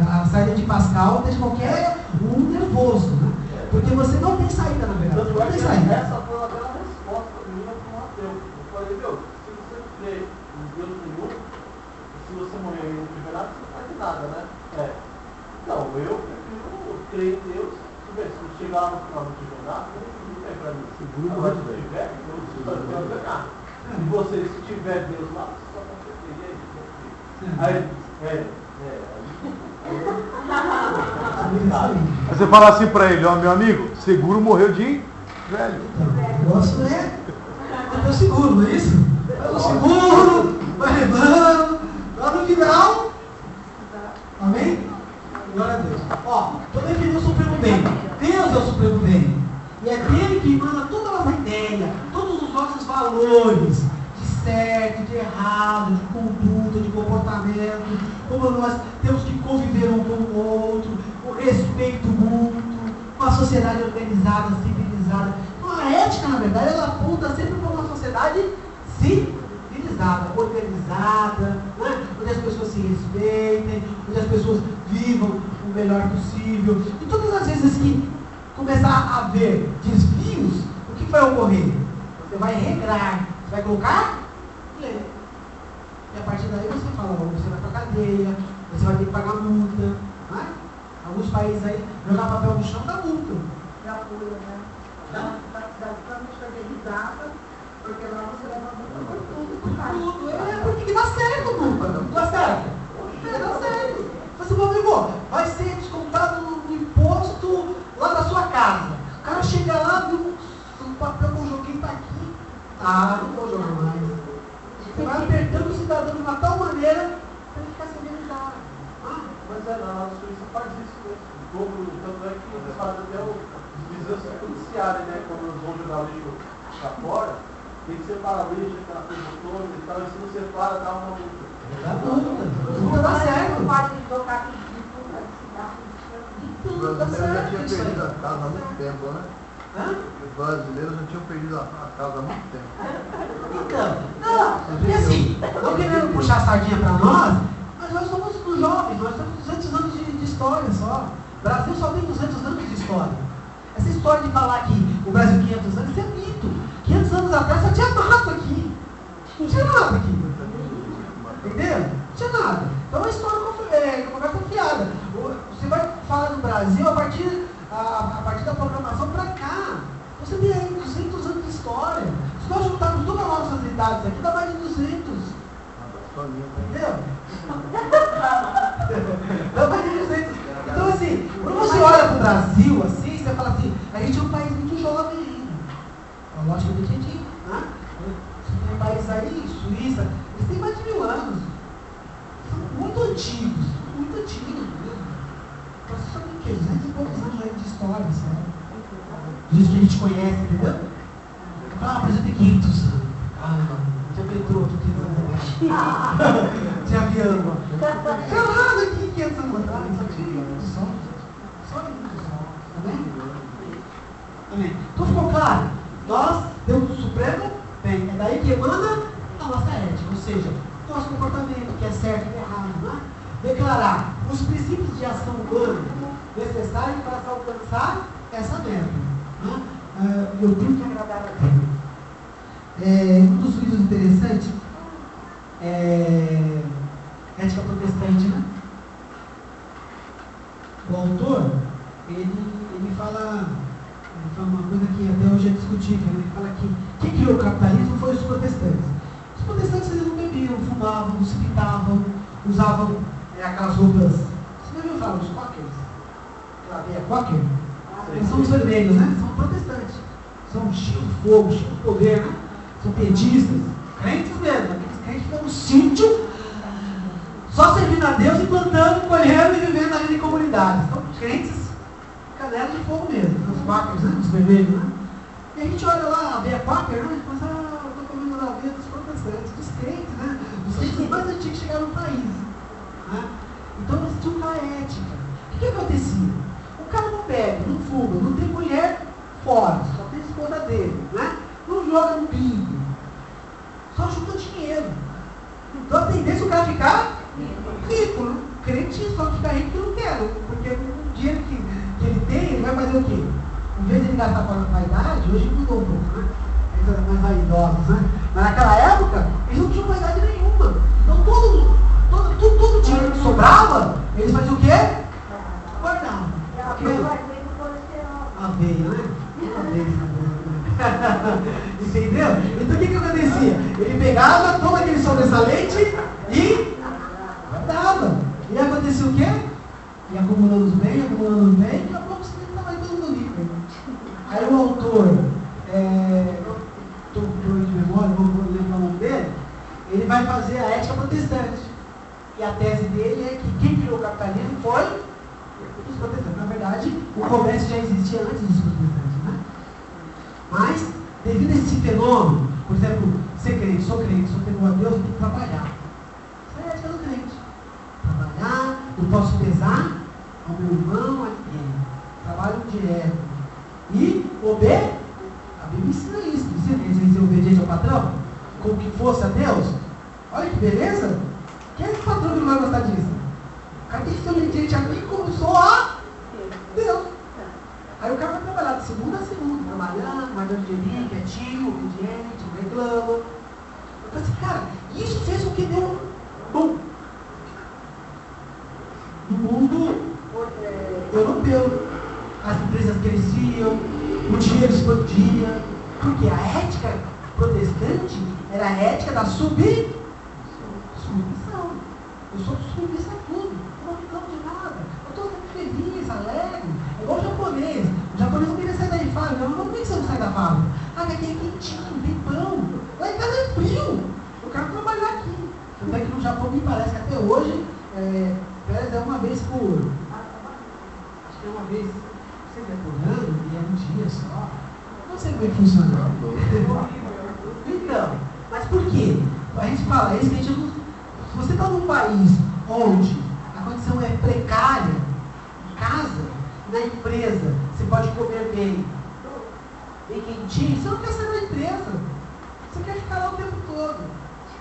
a saída de Pascal deixa qualquer um nervoso, né? Porque você não tem saída, na verdade. Tanto Não é tem que saída. essa foi uma bela resposta minha para um ateu. Eu falei, meu, se você crê em Deus nenhum, se você morrer e não tiver nada, você não faz nada, né? Então, eu prefiro crer em Deus. Se chegar lá no final não tiver nada, não tem para mim. Agora, se tiver, eu não tenho nada. Se você tiver Deus lá, você só vai ter. Aí você fala assim pra ele, ó, meu amigo, seguro morreu de velho. Então, o negócio é manter o seguro, não é isso? O seguro, vai levando, lá no final. Amém? Glória a Deus. Ó, estou definindo o supremo bem. Deus é o supremo bem. E é dele que emana toda a nossa ideia, todos os nossos valores, de certo, de errado, de conduta, de comportamento, como nós temos que conviver um com o outro, o respeito mútuo, uma sociedade organizada, civilizada. Então a ética, na verdade, ela aponta sempre para uma sociedade civilizada, organizada, né? Onde as pessoas se respeitem, onde as pessoas vivam o melhor possível. E todas as vezes que começar a haver desvios, o que vai ocorrer? Você vai regrar, você vai colocar lei. E a partir daí você fala, você vai para cadeia, você vai ter que pagar multa. Não é? Alguns países aí, jogar papel no chão dá multa. Da pura, né? Da organizada, porque lá você leva multa por tudo. Por tudo. Porque dá certo, multa. Não dá certo? Dá certo. Você meu amigo, vai ser descontado no imposto lá da sua casa. O cara chega lá, viu um papel que eu joguei, tá aqui. Ah, não vou jogar mais. Você vai apertando o cidadão de uma tal maneira para ele ficar civilizado. Mas na Suíça faz isso mesmo. Tanto é que eles fazem até o desvio judiciário, né? Quando eles vão jogar o lixo para fora, tem que separar o lixo, aquela coisa toda e tal. E se não separa, dá uma multa. Dá multa. Dá certo. Não pode tocar aqui de tudo, de Tudo dá já certo. tinha Isso perdido aí. a casa há muito tempo, né? Os brasileiros já tinham perdido a casa há muito tempo. Então, não, porque assim, não querendo puxar a sardinha para nós, mas nós somos os jovens, nós temos 200 anos de história só. O Brasil só tem 200 anos de história. Essa história de falar que o Brasil 500 anos, isso é mito. 500 anos atrás só tinha mato aqui. Não tinha nada aqui. Entendeu? Não tinha nada. Então é uma história conversa fiada. Você vai falar do Brasil a partir da programação para cá. Você tem aí 200 anos de história. Se nós juntarmos todas as nossas idades aqui, dá mais de 200. Entendeu? Dá mais de 200. Então assim, quando você olha para o Brasil, assim, você fala assim, a gente é um país muito jovem ainda. Logicamente a gente, né? Você tem países aí, Suíça, eles têm mais de 1000 anos. São muito antigos mesmo. Então você só tem o quê? 200 e poucos anos aí de história, sabe? Disso que a gente conhece, entendeu? Ah, mas eu tenho 500 anos. Tinha metrô, tinha avião. Tinha nada aqui 500 anos atrás, só tinha só. Amém? Então ficou claro? Nós, Deus do Supremo, bem, é daí que emana a nossa ética, ou seja, o nosso comportamento, que é certo e errado, não é? Declarar os princípios de ação humana necessários para se alcançar essa meta. Né? Eu tenho que agradar a Deus. Um dos livros interessantes é Ética Protestante, né? O autor, ele fala uma coisa que até hoje é discutível. Ele fala que quem criou o capitalismo foi os protestantes. Os protestantes eles não bebiam, fumavam, não se pintavam, usavam aquelas roupas. Você já ouviu falar dos quakers? Aquela veia quaker? Eles são os vermelhos, né? São protestantes. São cheios de fogo, cheios de poder, né? São pedistas, crentes mesmo, aqueles crentes que estão no sítio, só servindo a Deus e plantando, colhendo e vivendo a vida em comunidades. Então, crentes, canela de fogo mesmo, os quakers, né? Os vermelhos, né? E a gente olha lá, a veia quaker, né? E pensa, eu estou comendo a veia dos protestantes, dos crentes, né? Dos crentes mais antigos que chegaram no país. Né? Então, eles tinham uma ética. O que acontecia? O cara não bebe, não fuma, não tem mulher fora, só tem a esposa dele, né? Não joga no bingo, só junta dinheiro. Então a tendência é o cara ficar rico, né? O crente só fica rico que não quer, porque o dinheiro que ele tem, ele vai fazer o quê? Em vez de ele gastar com a vaidade, hoje mudou um pouco, né? Eles eram mais vaidosos, né? Mas naquela época, eles não tinham vaidade nenhuma. Então todo o dinheiro que sobrava, eles faziam o quê? Guardavam. A veia, né? Entendeu? Então o que acontecia? Ele pegava todo aquele sobressalente e guardava. E acontecia o quê? E acumulando os bens, e daqui a pouco você estava todo mundo rico. Aí o autor, estou de memória, vou lembrar o nome dele, ele vai fazer a ética protestante. E a tese dele é que quem criou o capitalismo foi os protestantes. Na verdade, o comércio já existia antes dos protestantes, né? Mas, devido a esse fenômeno, por exemplo, ser crente, sou temor a Deus, eu tenho que trabalhar. Isso é a ética do crente. Trabalhar, eu posso pesar ao meu irmão, a ninguém. Trabalho direto. E a Bíblia ensina isso. Ensina ser obediente ao patrão, como que fosse a Deus. Olha que beleza. Quem é esse patrão que não vai gostar disso? O cara tem que ser obediente a mim como sou a Deus. Aí o cara vai trabalhar de segunda a segunda, trabalhando, guardando dinheirinho, quietinho, obediente, não reclama. Eu falei assim, cara, isso fez o que deu bom no mundo europeu. As empresas cresciam, o dinheiro expandia, porque a ética protestante era a ética da submissão. Eu sou submissa a tudo, eu não reclamo de nada, eu estou sempre feliz, alegre, é igual o japonês. O japonês não queria sair da fábrica, não, por que você não sai da fábrica? Ah, aqui é quentinho, tem pão, lá em casa é frio, eu quero trabalhar aqui. Tanto é que no Japão me parece que até hoje, férias é uma vez por, acho que é uma vez, não sei se é por ano, e é um dia só, não sei como é que funciona. Então, mas por quê? A gente fala, se você está num país onde a condição é precária, em casa, na empresa, você pode comer bem quentinho, você não quer sair da empresa, você quer ficar lá o tempo todo.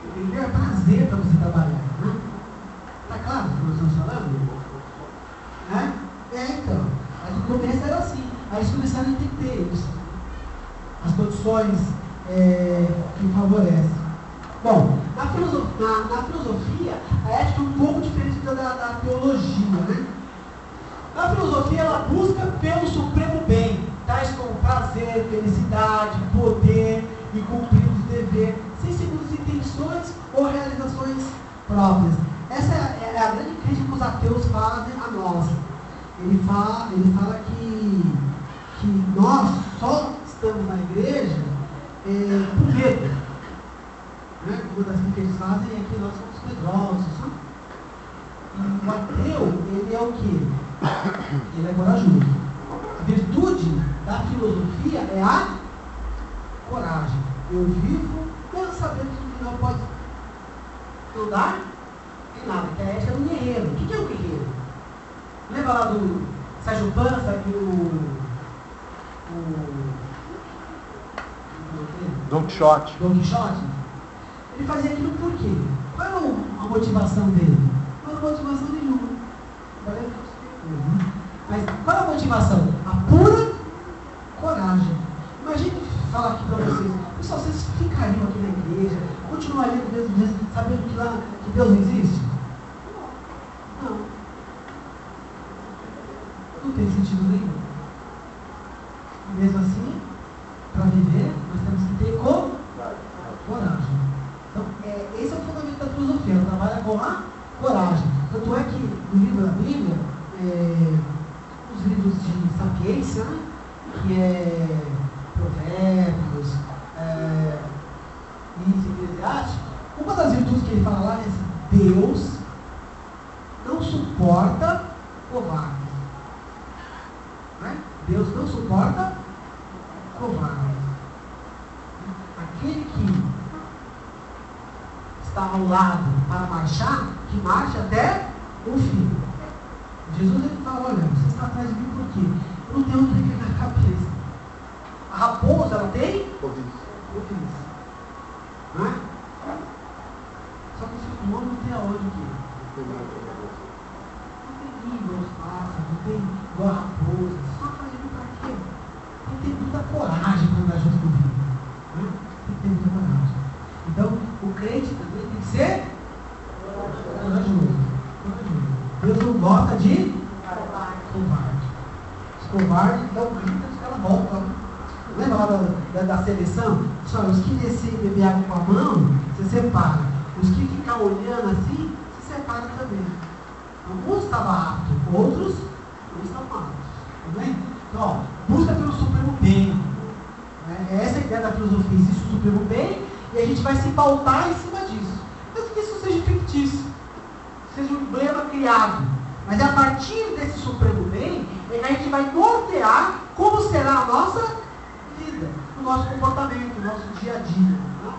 Entendeu? É prazer para você trabalhar, né? Tá claro o que nós estamos falando? Então, mas no começo era assim, aí eles começaram a entender isso, as condições que favorecem. Bom, na filosofia, a ética é um pouco diferente da teologia, né? Na filosofia, ela busca pelo supremo bem, tais como prazer, felicidade, poder e cumprir os deveres, sem segundas intenções ou realizações próprias. Essa é a grande crítica que os ateus fazem a nós. Ele fala que nós só estamos na igreja por medo. Uma das coisas que eles fazem é que nós somos medrosos. E o ateu, ele é o quê? Ele é corajoso. A virtude da filosofia é a coragem. Eu vivo mesmo sabendo que não pode andar em nada, que é a ética do guerreiro. O que é o guerreiro? Lembra lá do Sérgio Panza e Don Quixote. Ele fazia aquilo por quê? Qual era a motivação dele? Não era motivação nenhuma. Mas qual é a motivação? A pura coragem. Imagine falar aqui para vocês. Pessoal, vocês ficariam mesmo dias sabendo que Deus não existe? Não. Não tem sentido nenhum. E mesmo assim, para viver, nós temos que ter coragem. Então, esse é o fundamento da filosofia, ela trabalha com a coragem. Tanto é que no livro da Bíblia, os livros de sapiência, né, que é Provérbios, e Eclesiásticos, uma das virtudes que ele fala lá é assim: Deus não suporta covardes. Né? Deus não suporta covardes. Aquele que está ao lado para marchar, que marche até o fim. Jesus ele fala: olha, você está atrás de mim por quê? Eu não tenho onde pegar a cabeça. A raposa, ela tem ouvidos. Não é? Só que o filho do homem não tem aonde o quê? Não tem língua aos pássaros, não tem igual a raposa. Só atrás de mim para quê? Tem que ter muita coragem para andar junto comigo. Não é? Tem que ter muita coragem. Então, o crente também tem que ser corajoso. Deus não gosta de covarde. Os covardes dão grito, os caras voltam. Lembra lá da seleção? Só os que descem e beber água com a mão, você separa. Os que ficam olhando assim, se separa também. Alguns estavam aptos, outros não estavam aptos. Tá bem? Então, ó, busca pelo supremo bem. Essa é a ideia da filosofia. Existe o supremo bem e a gente vai se pautar em cima disso. Mesmo que isso seja fictício, seja um emblema criado. Mas é a partir desse supremo bem é que a gente vai nortear como será a nossa vida, o nosso comportamento, o nosso dia a dia. Né?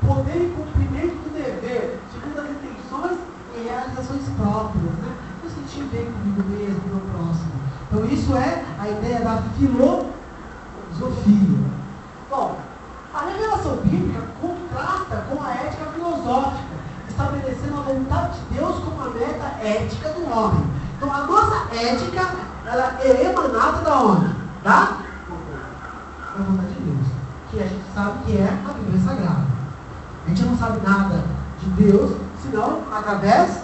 Poder e cumprimento do dever, segundo as intenções e realizações próprias. Né? Eu senti bem comigo mesmo, meu próximo. Então isso é a ideia da filosofia. Bom, a revelação bíblica contrasta com a ética filosófica, estabelecendo a vontade de Deus como a meta ética do homem. Então a nossa ética, ela é emanada da onde? Da vontade de Deus, que a gente sabe que é a Bíblia Sagrada. A gente não sabe nada de Deus, senão através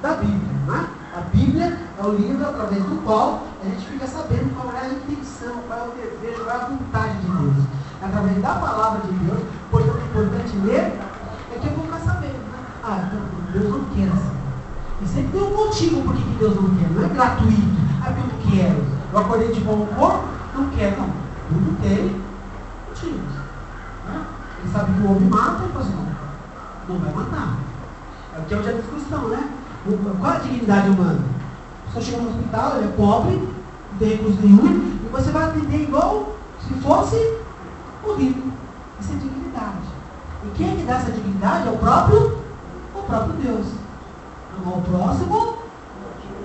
da Bíblia. Né? A Bíblia é o livro através do qual a gente fica sabendo qual é a intenção, qual é o desejo, qual é a vontade de Deus. Através da palavra de Deus, portanto é importante ler, é que eu vou ficar sabendo. Né? Então, Deus não quer assim. E sempre tem um motivo por que Deus não quer, não é gratuito. Porque eu quero. Eu acordei de bom humor, não quero, não. Tudo tem motivos. Né? Ele sabe que o homem mata, ele fala assim: não vai matar. É o que é hoje a discussão, né? Qual é a dignidade humana? A pessoa chega no hospital, ele é pobre, não tem recurso nenhum, e você vai atender igual se fosse o rico. Isso é dignidade. E quem é que dá essa dignidade? É o próprio Deus. Amar o próximo,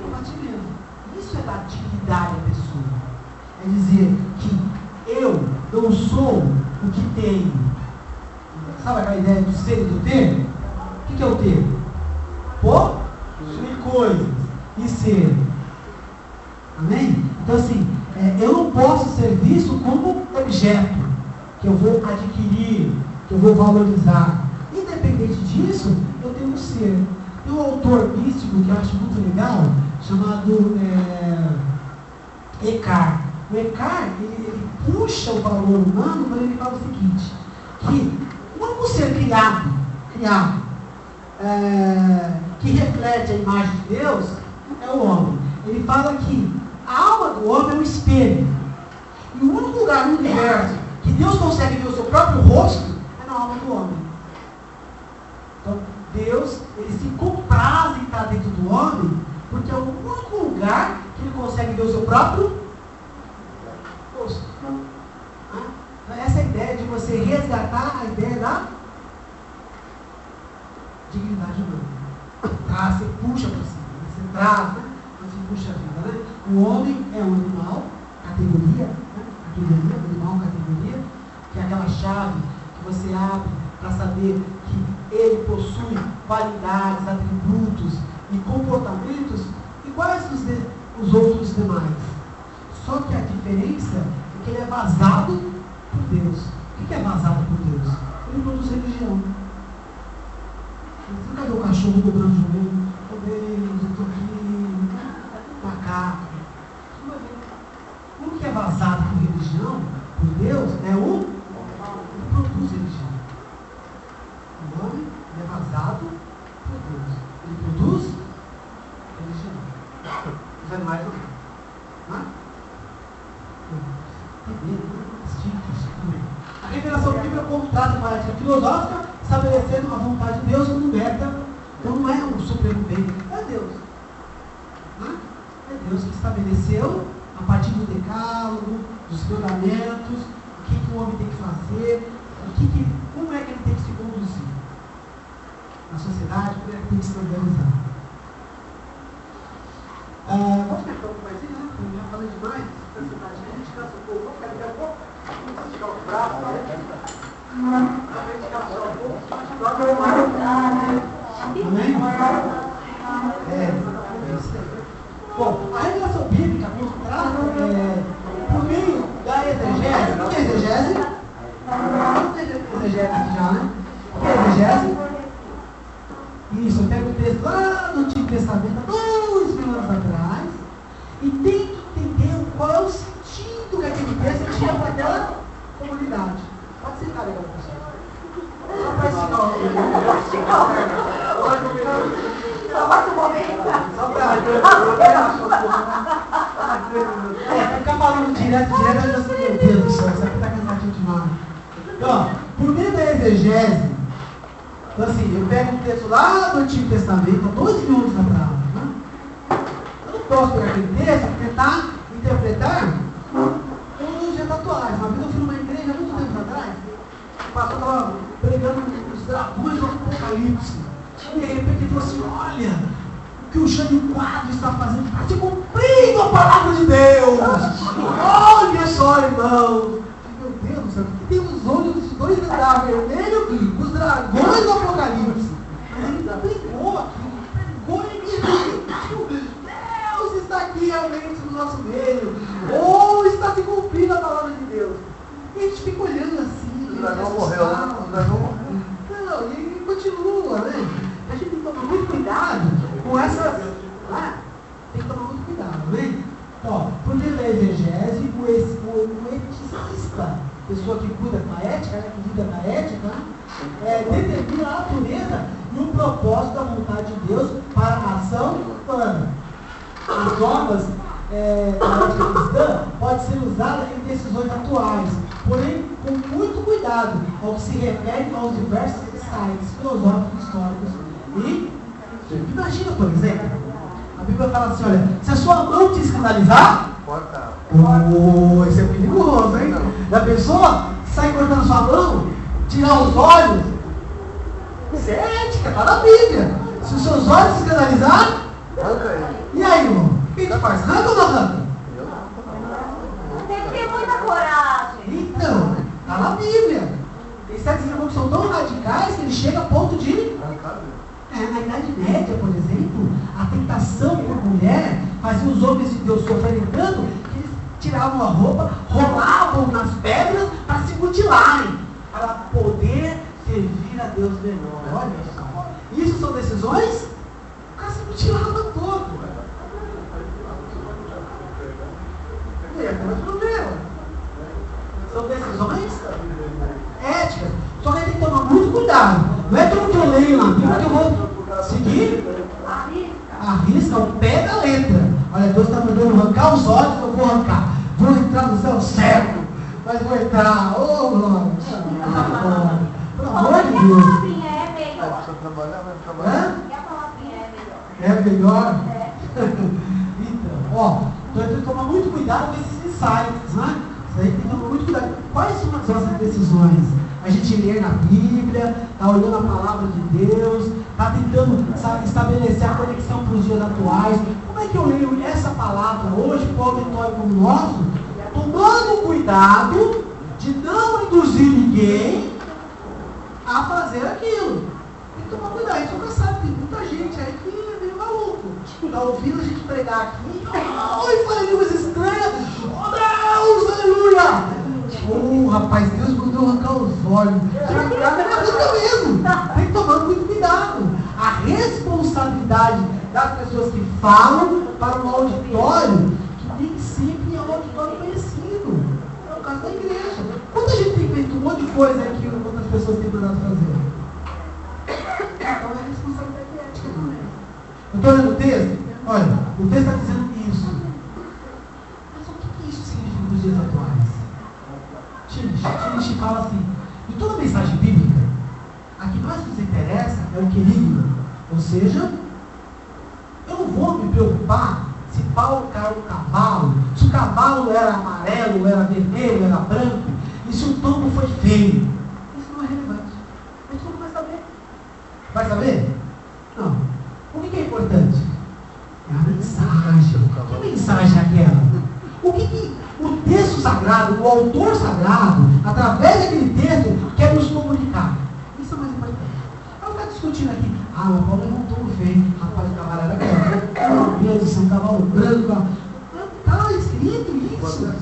como a ti mesmo. Isso é dar dignidade à pessoa. É dizer que eu não sou o que tenho. Sabe aquela ideia do ser e do ter? O que é o ter? Possuir coisas e ser. Amém? Então assim, eu não posso ser visto como objeto que eu vou adquirir, que eu vou valorizar. Independente disso, eu tenho um ser. Tem um autor místico que eu acho muito legal, chamado Eckhart. O Eckhart, ele puxa o valor humano quando ele fala o seguinte, que o único ser criado, que reflete a imagem de Deus, é o homem. Ele fala que a alma do homem é um espelho. E o único lugar no universo que Deus consegue ver o seu próprio rosto é na alma do homem. Então, Deus, ele se compraz em estar dentro do homem, porque é o único lugar que ele consegue ver o seu próprio rosto. Então, essa é a ideia de você resgatar a ideia da dignidade humana. Você puxa para cima, você traz, né? Você puxa a vida. Né? O homem é um animal, categoria, né? Animal, categoria, que é aquela chave que você abre para saber que ele possui qualidades, atributos e comportamentos iguais os outros demais. Só que a diferença é que ele é vazado por Deus. O que é vazado por Deus? Ele produz religião. cachorro dobrando o joelho. Oh Deus, eu estou aqui. Macaco. O que é vazado por religião, por Deus, é o que produz religião. O homem é vazado por Deus. Ele produz religião. Os animais não. Não é? A revelação bíblica contrasta com a ética filosófica, estabelecendo a vontade de Deus como meta. Então não é o supremo bem, é Deus. Não é? É Deus que estabeleceu, a partir do decálogo, dos mandamentos, o que o homem tem que fazer, como é que ele tem que se conduzir na sociedade, como é que tem que se organizar. Pode ficar um pouco mais, né? Eu já falei demais. A gente cansa um pouco, quer dizer um pouco, não precisa esticar os braços, né? Também esticar só um pouco, amém? Bom, a revelação bíblica contrasta por meio da exegese. O que é exegese? Vamos ter exegese aqui já, né? O que é exegese? Isso, eu pego o texto lá do Antigo Testamento, há 2000 anos atrás, e tento entender qual é o sentido que aquele texto tinha para aquela comunidade. Pode sentar, legal, pessoal. Só para esticar só mais um momento. Só para ficar falando direto, eu já sei, meu Deus do céu, isso aqui está cansativo demais. Então, por meio da exegese, então assim, eu pego um texto lá do Antigo Testamento, há 2000 anos atrás, né? Eu não posso pegar aquele texto e tentar interpretar os dias atuais. Uma vez eu fui numa igreja há muito tempo atrás, o pastor estava pregando os dragões do Apocalipse. E de repente ele falou assim, olha, o que o Jânio Quadro está fazendo, está se cumprindo a palavra de Deus. Olha só, irmão. Meu Deus do céu, que tem os olhos dos dois dragões vermelhos, os dragões do Apocalipse. Mas ele brigou aqui, pregou e disse, Deus está aqui realmente no nosso meio. Ou está se cumprindo a palavra de Deus. E a gente fica olhando assim. O dragão morreu, né? O dragão morreu. Não, e continua, né? A gente tem que tomar muito cuidado com essas. Tem que tomar muito cuidado, né? Então, por meio da exegese, o eticista, pessoa que cuida com a ética, que lida com a ética, determina a natureza e o propósito da vontade de Deus para a ação humana. As normas da ética cristã podem ser usadas em decisões atuais, porém com muito cuidado ao que se refere aos diversos sites filosóficos históricos. E imagina, por exemplo, a Bíblia fala assim, olha, se a sua mão te escandalizar, corta. Isso é perigoso, hein? A pessoa sai cortando sua mão, tirar os olhos, isso é ética, está na Bíblia. Se os seus olhos se escandalizar, e aí, irmão? O que a gente faz? Arranca ou não arranca? Tem que ter muita coragem. Então, está na Bíblia. Tem certos irmãos que são tão radicais que ele chega a ponto de... Na Idade Média, por exemplo, a tentação por mulher fazia os homens de Deus sofrerem tanto que eles tiravam a roupa, rolavam nas pedras para se mutilarem, para poder servir a Deus menor. Olha só. Isso são decisões? O cara se mutilava todo. E é mais problema. São decisões éticas. Só que a gente tem que tomar muito cuidado. Não é tudo que eu leio na Bíblia que eu vou seguir. Arrisca o pé da letra. Olha, Deus está mandando arrancar os olhos, eu vou arrancar. Vou entrar no céu cego, mas vou entrar. Oh, glória. Pelo amor de Deus. É melhor? Então, tem que tomar muito cuidado com esses insights, né? Isso aí tem que tomar muito cuidado. Quais são essas decisões? A gente lê na Bíblia, está olhando a palavra de Deus, está tentando estabelecer a conexão para os dias atuais. Como é que eu leio essa palavra hoje para o auditório como o nosso? Tomando cuidado de não induzir ninguém a fazer aquilo. Tem que tomar cuidado. A gente nunca sabe, tem muita gente aí que é meio maluco. Está ouvindo a gente pregar aqui, oi, fala línguas estranhas, oh Deus, aleluia! Rapaz, Deus mandou arrancar os olhos. Mesmo. Tem que tomar muito cuidado. A realidade das pessoas que falam para um auditório que nem sempre é um auditório conhecido. É o caso da igreja. Quanta gente tem feito um monte de coisa que outras pessoas têm mandado fazer? Então é responsabilidade ética, não é? Eu estou lendo o texto? Olha, o texto está dizendo isso. Mas o que isso significa nos dias atuais? Tillich fala assim, em toda mensagem bíblica, a que mais nos interessa é o querigma. Ou seja, eu não vou me preocupar se Paulo caiu no cavalo, se o cavalo era amarelo, era vermelho, era branco, e se o tombo foi feio. Isso não é relevante. A gente não vai saber. Vai saber? Não. O que é importante? É a mensagem. Que mensagem é aquela? O que o texto sagrado, o autor sagrado, através daquele texto, quer nos comunicar? Isso é mais importante. Vamos ficar discutindo aqui. Ah, o Paulo levantou o feio. Rapaz, o cavalo era branco. Meu Deus, um cavalo branco. Está escrito isso.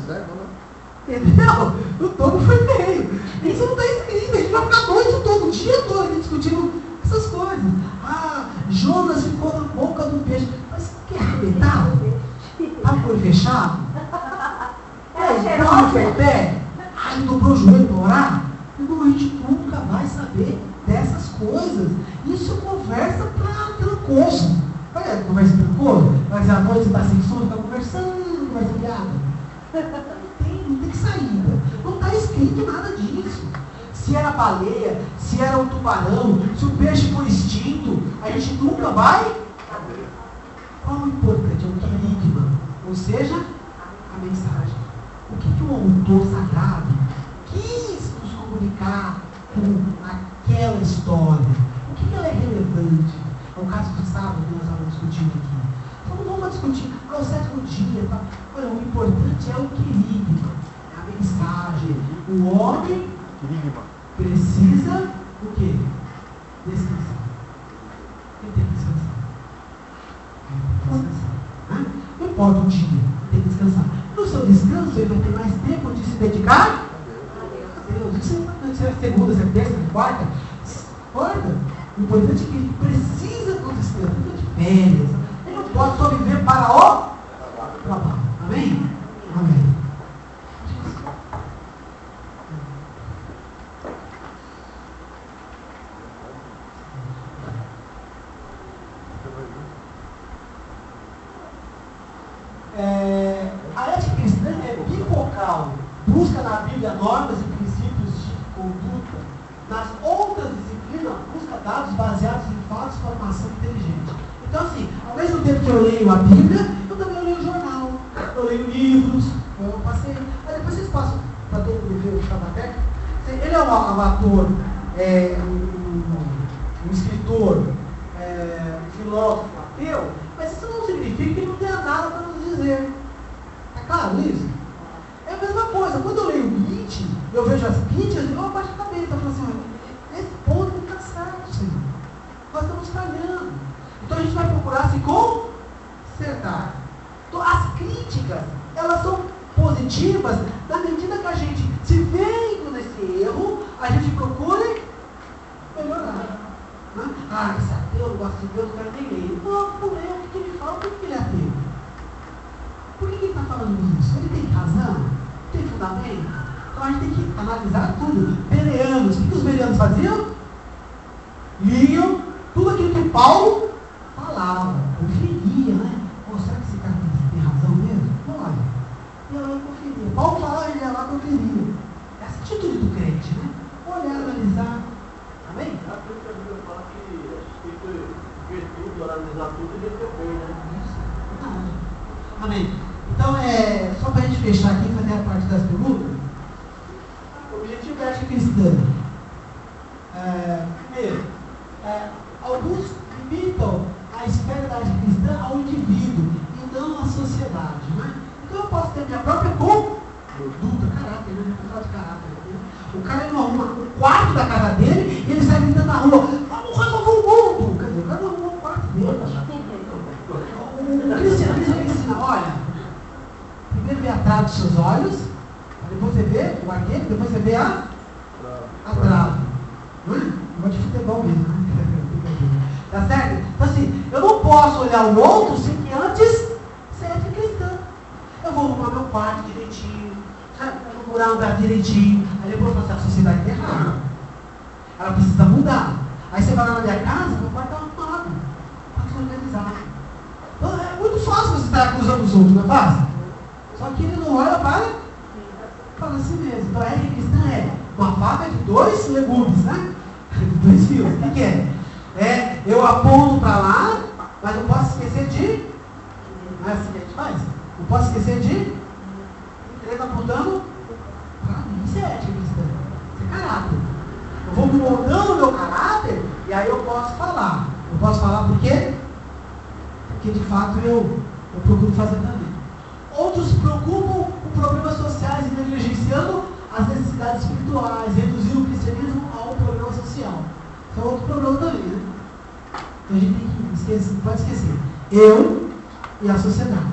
Entendeu? O tombo foi feio. Isso não está escrito. A gente vai ficar doido todo o dia todo aqui discutindo essas coisas. Ah, Jonas ficou na boca do peixe. Mas que arrebentado? Estava com ele fechado? Não foi em pé? Ah, ele dobrou o joelho para orar? Não, a gente nunca vai saber dessas coisas. Isso é conversa para trancoso. Olha, conversa trancoso. Mas à noite você está sem sono, está conversando, conversa piada. Não tem saída. Não está escrito nada disso. Se era baleia, se era um tubarão, se o peixe foi extinto, a gente nunca vai saber. Qual o importante? É o querigma, ou seja, a mensagem. O que o autor sagrado quis nos comunicar com aquela história? O que ela é relevante? É o caso do sábado que nós estávamos discutindo aqui. Então não vamos discutir o sétimo dia. Tá? Olha, o importante é o querigma, é a mensagem. O homem precisa o quê? Descansar. Ele tem que descansar. Não importa o dia, tem que descansar. No seu descanso, ele vai ter mais tempo de se dedicar a Deus. Isso é importante. Se é segunda, se é terça, se é quarta. Importa. O importante é que ele precisa do descanso. Ele de férias. Ele não pode só viver para o trabalho. Amém? Amém. A ética cristã é bifocal, busca na Bíblia normas e princípios de conduta. Nas outras disciplinas, busca dados baseados em fatos para uma ação inteligente. Então, assim, ao mesmo tempo que eu leio a Bíblia, eu também leio o jornal, eu leio livros, eu passei. Aí depois vocês passam para todo mundo ver o Chabaté. Ele é um ator, um escritor, um filósofo ateu, mas isso não significa que ele não tenha nada para nos dizer. É claro isso? É a mesma coisa. Quando eu leio Nietzsche, eu vejo as críticas e eu abaixo a cabeça. Eu falo assim, esse ponto não está certo, Senhor. Nós estamos falhando. Então a gente vai procurar se consertar. Então as críticas, elas são positivas na medida que a gente, se vendo nesse erro, a gente procure melhorar. Né? Ah, esse ateu, não gosta de Deus, não quero nem ler. Não leio o que ele fala, por que ele é ateu? Por que ele está falando isso? Ele tem razão? Tem fundamento? Então a gente tem que analisar tudo. Bereanos, o que os bereanos faziam? Liam tudo aquilo que Paulo falava, conferia, né? Oh, será que esse cara tem razão mesmo? Olha, ia lá e conferia. Paulo falava, ele ia lá e conferia. Essa atitude do crente, né? Olhar, analisar. Amém? A Bíblia fala que a gente tem que ver tudo, analisar tudo e resolver, né? Isso, verdade. Amém. Então, só para a gente fechar aqui e fazer a parte das perguntas, o objetivo da ética cristã. Primeiro, alguns limitam a esfera da ética cristã ao indivíduo e não à sociedade. Né? Então, eu posso ter minha própria conduta, caráter, né? De caráter. Né? O cara não arruma o quarto da casa dele e ele sai gritando na rua: vamos resolver o mundo! Quer dizer, o cara não arrumou o quarto dele. O cristianismo ensina: olha, primeiro vê a trave dos seus olhos, depois você vê o arqueiro, depois você vê a trave. Não é? Negócio de futebol mesmo, né? Tá certo? Então assim, eu não posso olhar o outro sem que antes seja cristã. Eu vou arrumar meu quarto direitinho, sabe? Eu vou procurar andar direitinho. Aí depois eu falo assim, a sociedade está errada. Ela precisa mudar. Aí você vai lá na minha casa, meu quarto está arrumado. Está tudo organizado. Então, é muito fácil você estar acusando os outros, não é fácil? Só que ele não olha para si mesmo. Então a ética cristã é uma faca de 2 legumes, né? De 2 fios. O que é? Eu aponto para lá, mas não posso esquecer de... Não é assim que a gente faz? Não posso esquecer de... 3 apontando para mim. Isso é ética cristã. Isso é caráter. Eu vou moldando o meu caráter e aí eu posso falar. Eu posso falar por quê? Porque de fato eu procuro fazer também. Outros se preocupam com problemas sociais e negligenciando as necessidades espirituais, reduzindo o cristianismo a um problema social. Isso é outro problema também, né? Então a gente tem que esquecer, não pode esquecer. Eu e a sociedade.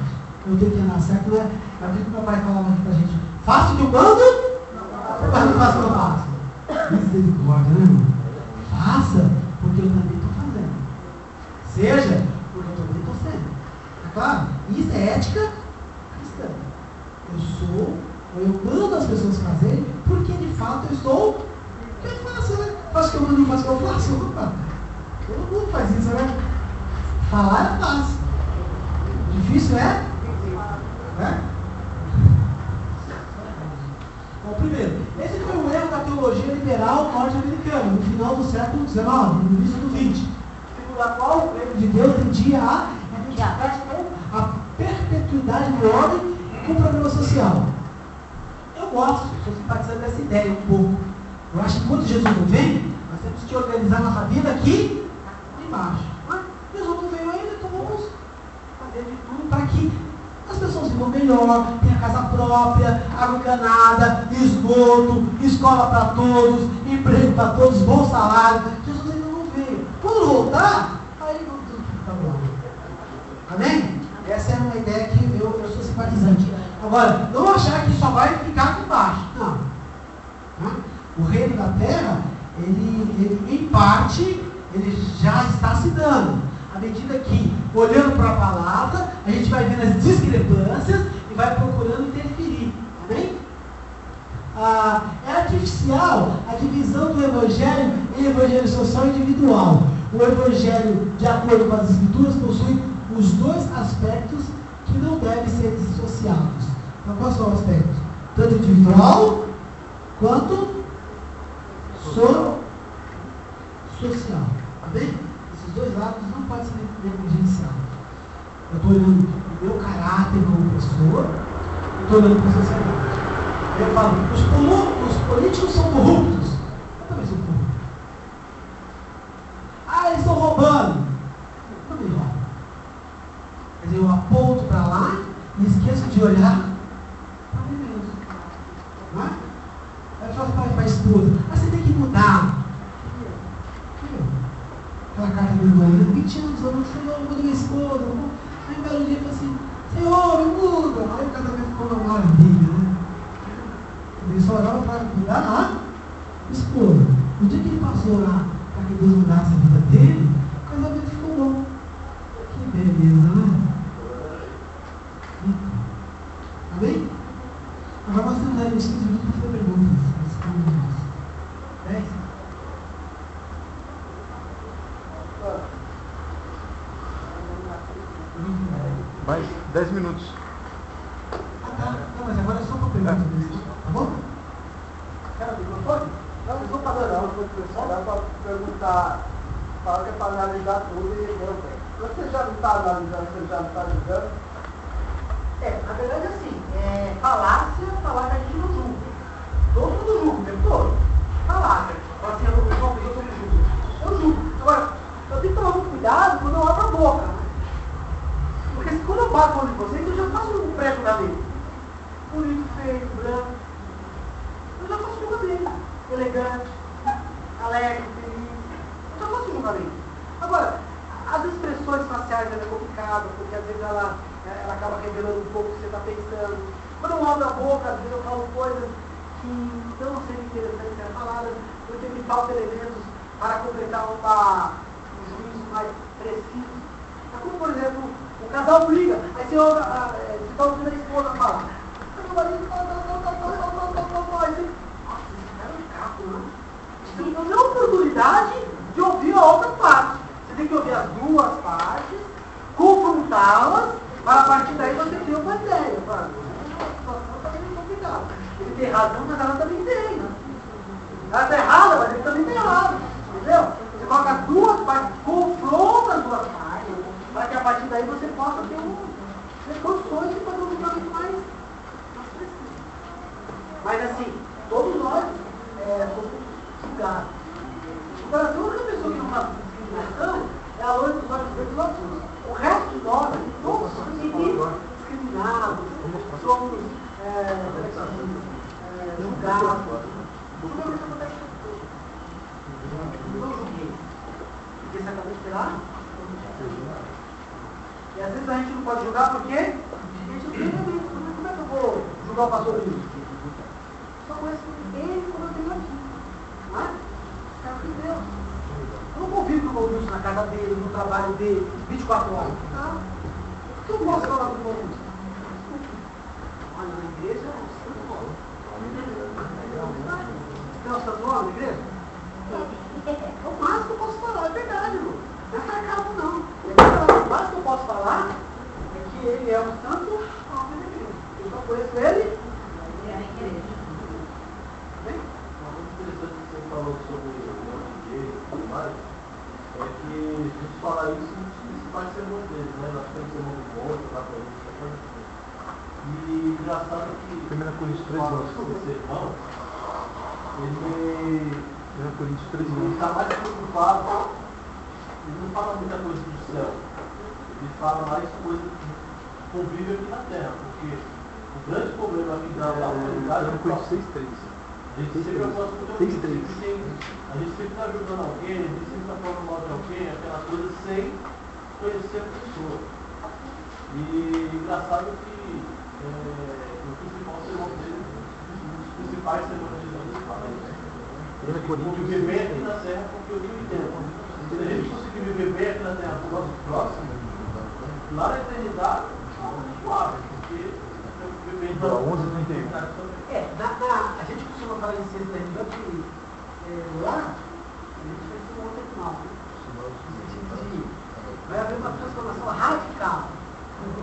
Eu tenho que andar certo, né? É o que meu pai falava aqui pra gente. Faça o que eu mando, mas não faça o que eu faço. Misericórdia, né, irmão? Faça, porque eu também estou fazendo. Seja, porque eu também estou sendo. Tá claro? Isso é ética cristã. Eu mando as pessoas fazerem, porque de fato eu estou. O que eu faço, né? Faço o que eu mando, faço o que eu faço. Opa. Todo mundo faz isso, né? Falar é fácil. Difícil é? É? Bom, primeiro, esse foi um erro da teologia liberal norte-americana, no final do século XIX, no início do XX, segundo a qual o reino de Deus tendia a identificar com a perpetuidade do homem com o problema social. Eu gosto, sou simpatizante dessa ideia um pouco. Eu acho que quando Jesus não vem, nós temos que organizar nossa vida aqui embaixo. Mas Jesus não veio ainda, então vamos fazer de tudo para que as pessoas vivam melhor, tenham casa própria, água encanada, esgoto, escola para todos, emprego para todos, bom salário. Jesus ainda não veio. Quando voltar, aí vamos tudo ficar bom. Amém? Essa é uma ideia que eu sou simpatizante. Agora, não achar que só vai ficar aqui embaixo. Não. O reino da terra, ele em parte, ele já está se dando. À medida que, olhando para a palavra, a gente vai vendo as discrepâncias e vai procurando interferir. Amém? É artificial a divisão do evangelho em evangelho social e individual. O evangelho, de acordo com as escrituras, possui os 2 aspectos que não devem ser dissociados. Então, quais são os aspectos? Tanto individual quanto social. Amém? Esses 2 lados não podem ser negligenciados. Eu estou olhando o meu caráter como pessoa, eu estou olhando para a sociedade. Eu falo, os políticos são corruptos. Eu também sou corrupto. Eles estão roubando. Eu também roubo. Quer dizer, eu aponto para lá e esqueço de olhar para mim mesmo. Não é? Aí eu falo para a esposa, você tem que mudar. Aquela carta do irmão, 20 anos, eu não sei, eu mudo minha esposa. Aí um belo dia eu falei assim, Senhor, me muda. Aí o casamento ficou uma maravilha, né? Ele só orava para mudar a esposa. No dia que ele passou lá para que Deus mudasse a vida dele, o casamento ficou bom. Que beleza, né? Amém? Agora nós temos aí uns 15 minutos para fazer perguntas. 10? Mais 10 minutos. Não, mas agora é só para perguntas mesmo. Tá bom? Quer o microfone? Não, não estou falando não, foi pessoal, dá para perguntar, fala que é para analisar tudo e deu bem. Você já não está analisando, você já não está julgando? Na verdade assim, falácia, falar que a gente não julga. Todo mundo julga o tempo todo. Falácia. Fala assim, eu sou julgo. Eu julgo. Agora, eu tenho que tomar muito cuidado quando eu abro a boca. Porque quando eu bato de vocês, eu já faço um prego da lei. Bonito, feio, branco. Eu já faço uma lei. Elegante, alegre, feliz. Eu já faço uma lei. Agora, as expressões faciais é complicado, porque às vezes ela acaba revelando um pouco o que você está pensando. Quando eu abro a boca, às vezes eu falo coisas que não seriam interessantes ser faladas, porque me faltam elementos para completar um juízo mais preciso. Como, por casal briga, aí você está ouvindo a esposa falar. Aí o marido fala, aí você, nossa, esse cara é um capo, né? Você não tem a oportunidade de ouvir a outra parte. Você tem que ouvir as duas partes, confrontá-las, para a partir daí você ter uma ideia. A situação está bem complicada. Ele tem razão, mas ela também tem, né? Ela está errada, mas ele também está errado. Entendeu? Você coloca as duas partes, confronta as duas partes, para que a partir daí você possa ter condições de fazer um julgamento mais preciso. Mas assim, todos nós somos julgados. O Brasil, a única pessoa que não faz discriminação é a loira dos olhos verdes e azuis. O resto de nós, todos somos discriminados, somos julgados. Não julguei. Porque você acabou de esperar? E às vezes a gente não pode julgar porque a gente não tem elemento. Como é que eu vou julgar o pastor Luiz? Só conheço ele como eu tenho aqui. Não é? Cara de Deus. Eu não convivo com o Wilson na casa dele, no trabalho dele, 24 horas. Não. Eu não posso falar com o Wilson. Olha, na igreja, tem um santo homem na igreja? É o máximo que eu posso falar, é verdade, irmão. Não é sarcasmo, não. O máximo que eu posso falar é que ele é um santo homem da igreja. Eu só conheço ele e a igreja. Bem? Uma coisa interessante que você falou sobre o igreja e tudo mais, é que a gente fala isso nos faz sermões deles, né? Nós temos sermão do monte, lá para isso, coisa assim. E engraçado que 1 Coríntios 13, esse irmão, ele 1 Coríntios 13, está mais preocupado, ele não fala muita coisa do céu, ele fala mais coisa que convive aqui na terra, porque o grande problema aqui da humanidade é 1 Coríntios 6, 3. a gente sempre está ajudando alguém, a gente sempre está falando mal de alguém, aquela coisa sem conhecer a pessoa. E engraçado que o principal sermão dele, um dos principais sermões de Jesus fala isso. Viver bem aqui na terra porque eu vivo tempo. Se a gente conseguir viver bem aqui na terra com o nosso próximo, lá na eternidade, suave, porque viver bem na 11:31. A gente costuma falar em sexta-feira que lá, a gente vai ser um outro final. No sentido de vai haver uma transformação radical.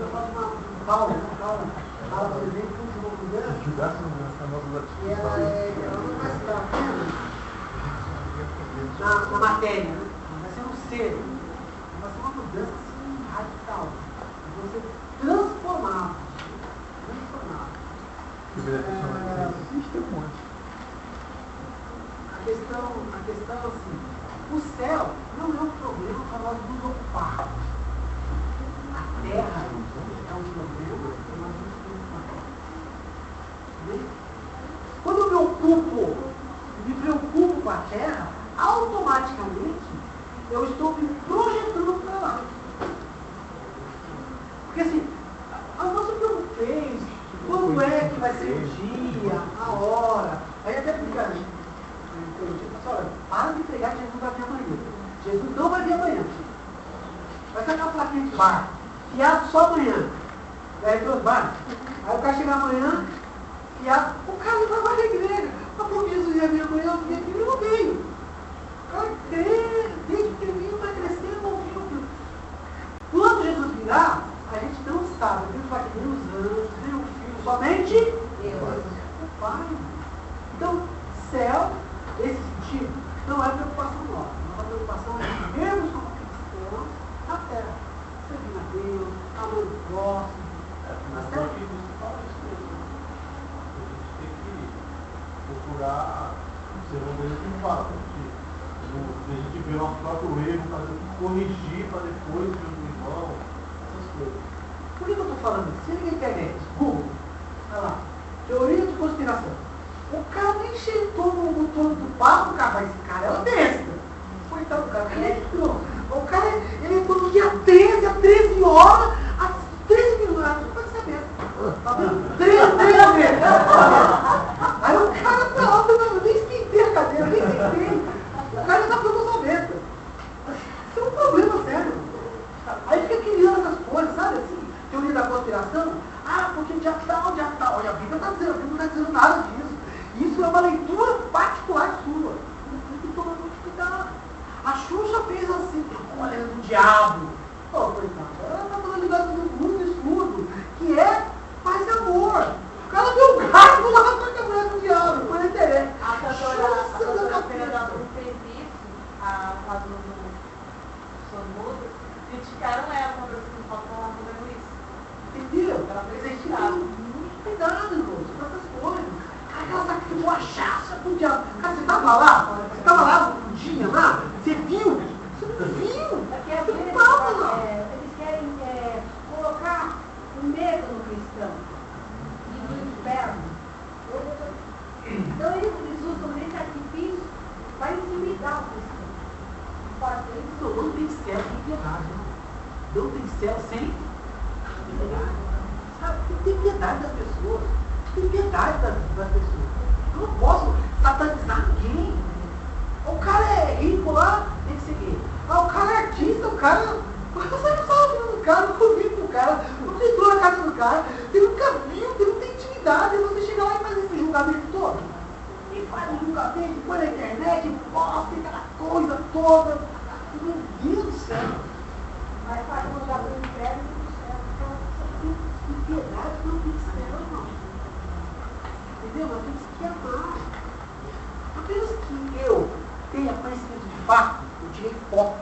Eu faço uma Paulo, por exemplo, um jogo grande, e ela não vai estar apenas na matéria, né? Vai ser um ser, vai ser uma mudança assim, radical. Vai ser transformado. A questão assim, o céu não é um problema para nós nos ocuparmos. A terra é um problema para nós nos ocuparmos. Quando eu me preocupo com a terra, automaticamente eu estou me projetando para lá. Porque assim, a nossa preocupação, quando é que vai ser o dia, a hora, aí até porque olha, para de pregar que Jesus vai vir amanhã. Jesus não vai vir amanhã. Vai sacar a plaquinha de bar, fiado só amanhã. Vai ter os bar. Aí o cara chega amanhã, fiado, o cara não vai mais na igreja. Mas por que Jesus ia vir amanhã? Eu vim aqui e não veio. O cara desde que ele veio, vai crescer, não viu. Quando Jesus virá, a gente não sabe. Deus vai ter os anjos, tem o Filho, somente Deus, o Pai. Então, céu, esse sentido, não é preocupação nossa. Nossa preocupação é vivermos como cristãos na terra. Servindo a Deus, amando o próximo. Mas é que você fala isso mesmo. A gente tem que procurar ser um Deus que fala. A gente vê o nosso próprio erro, fazer corrigir para depois ver o irmão, essas coisas. Por que eu estou falando isso? Se liga na internet, Google, olha lá, teoria de conspiração. O cara nem chegou no botão do papo, o cara, mas esse cara é uma besta. Coitado do cara, ele entrou. O cara, ele entrou no dia 13, às 13 horas, às 13 minutos, pode saber. Tá vendo? 13 vezes. Aí o cara tá lá, eu nem esquentei a cadeira, nem esquentei. O cara já tá falando sua besta. Isso é um problema sério. Aí fica criando essas coisas, sabe assim? uma lenda do diabo. Pô, coitado, ela tá falando ligado muito escudo, que é paz e amor. O cara viu um gato lá com a mulher do diabo, foi na internet. A doutora Fernanda fez isso, lá do Sormudo, criticaram ela quando eu falava isso. Entendeu? Ela fez Tem que isso. ter muito cuidado, irmão, com essas coisas. Cara, aquela sacrifício, uma chaça pro diabo. Cara, você tava lá um dia lá, você viu? Você não viu? Porque às vezes eles querem colocar um medo no cristão e no inferno. Então eles usam esse sacrifício para intimidar o cristão. Não tem céu sem piedade, irmão. Não tem céu sem piedade. Sabe? Tem piedade das pessoas. Tem piedade das pessoas. Eu não posso satanizar ninguém. O cara é rico lá, tem que ser gay. O cara é artista, o cara. Você não sabe do cara, não convive com o cara, não entrou na casa do cara, você nunca viu, você não tem intimidade, aí você chega lá e faz esse julgamento todo. E faz um julgamento, põe na internet, posta aquela coisa toda. Meu Deus do céu. Mas faz um lugar do inferno e do céu. Então, piedade não tem céu, irmão. Entendeu? Nós temos que amar. Apenas que eu tenha conhecimento de fato, eu tirei foto,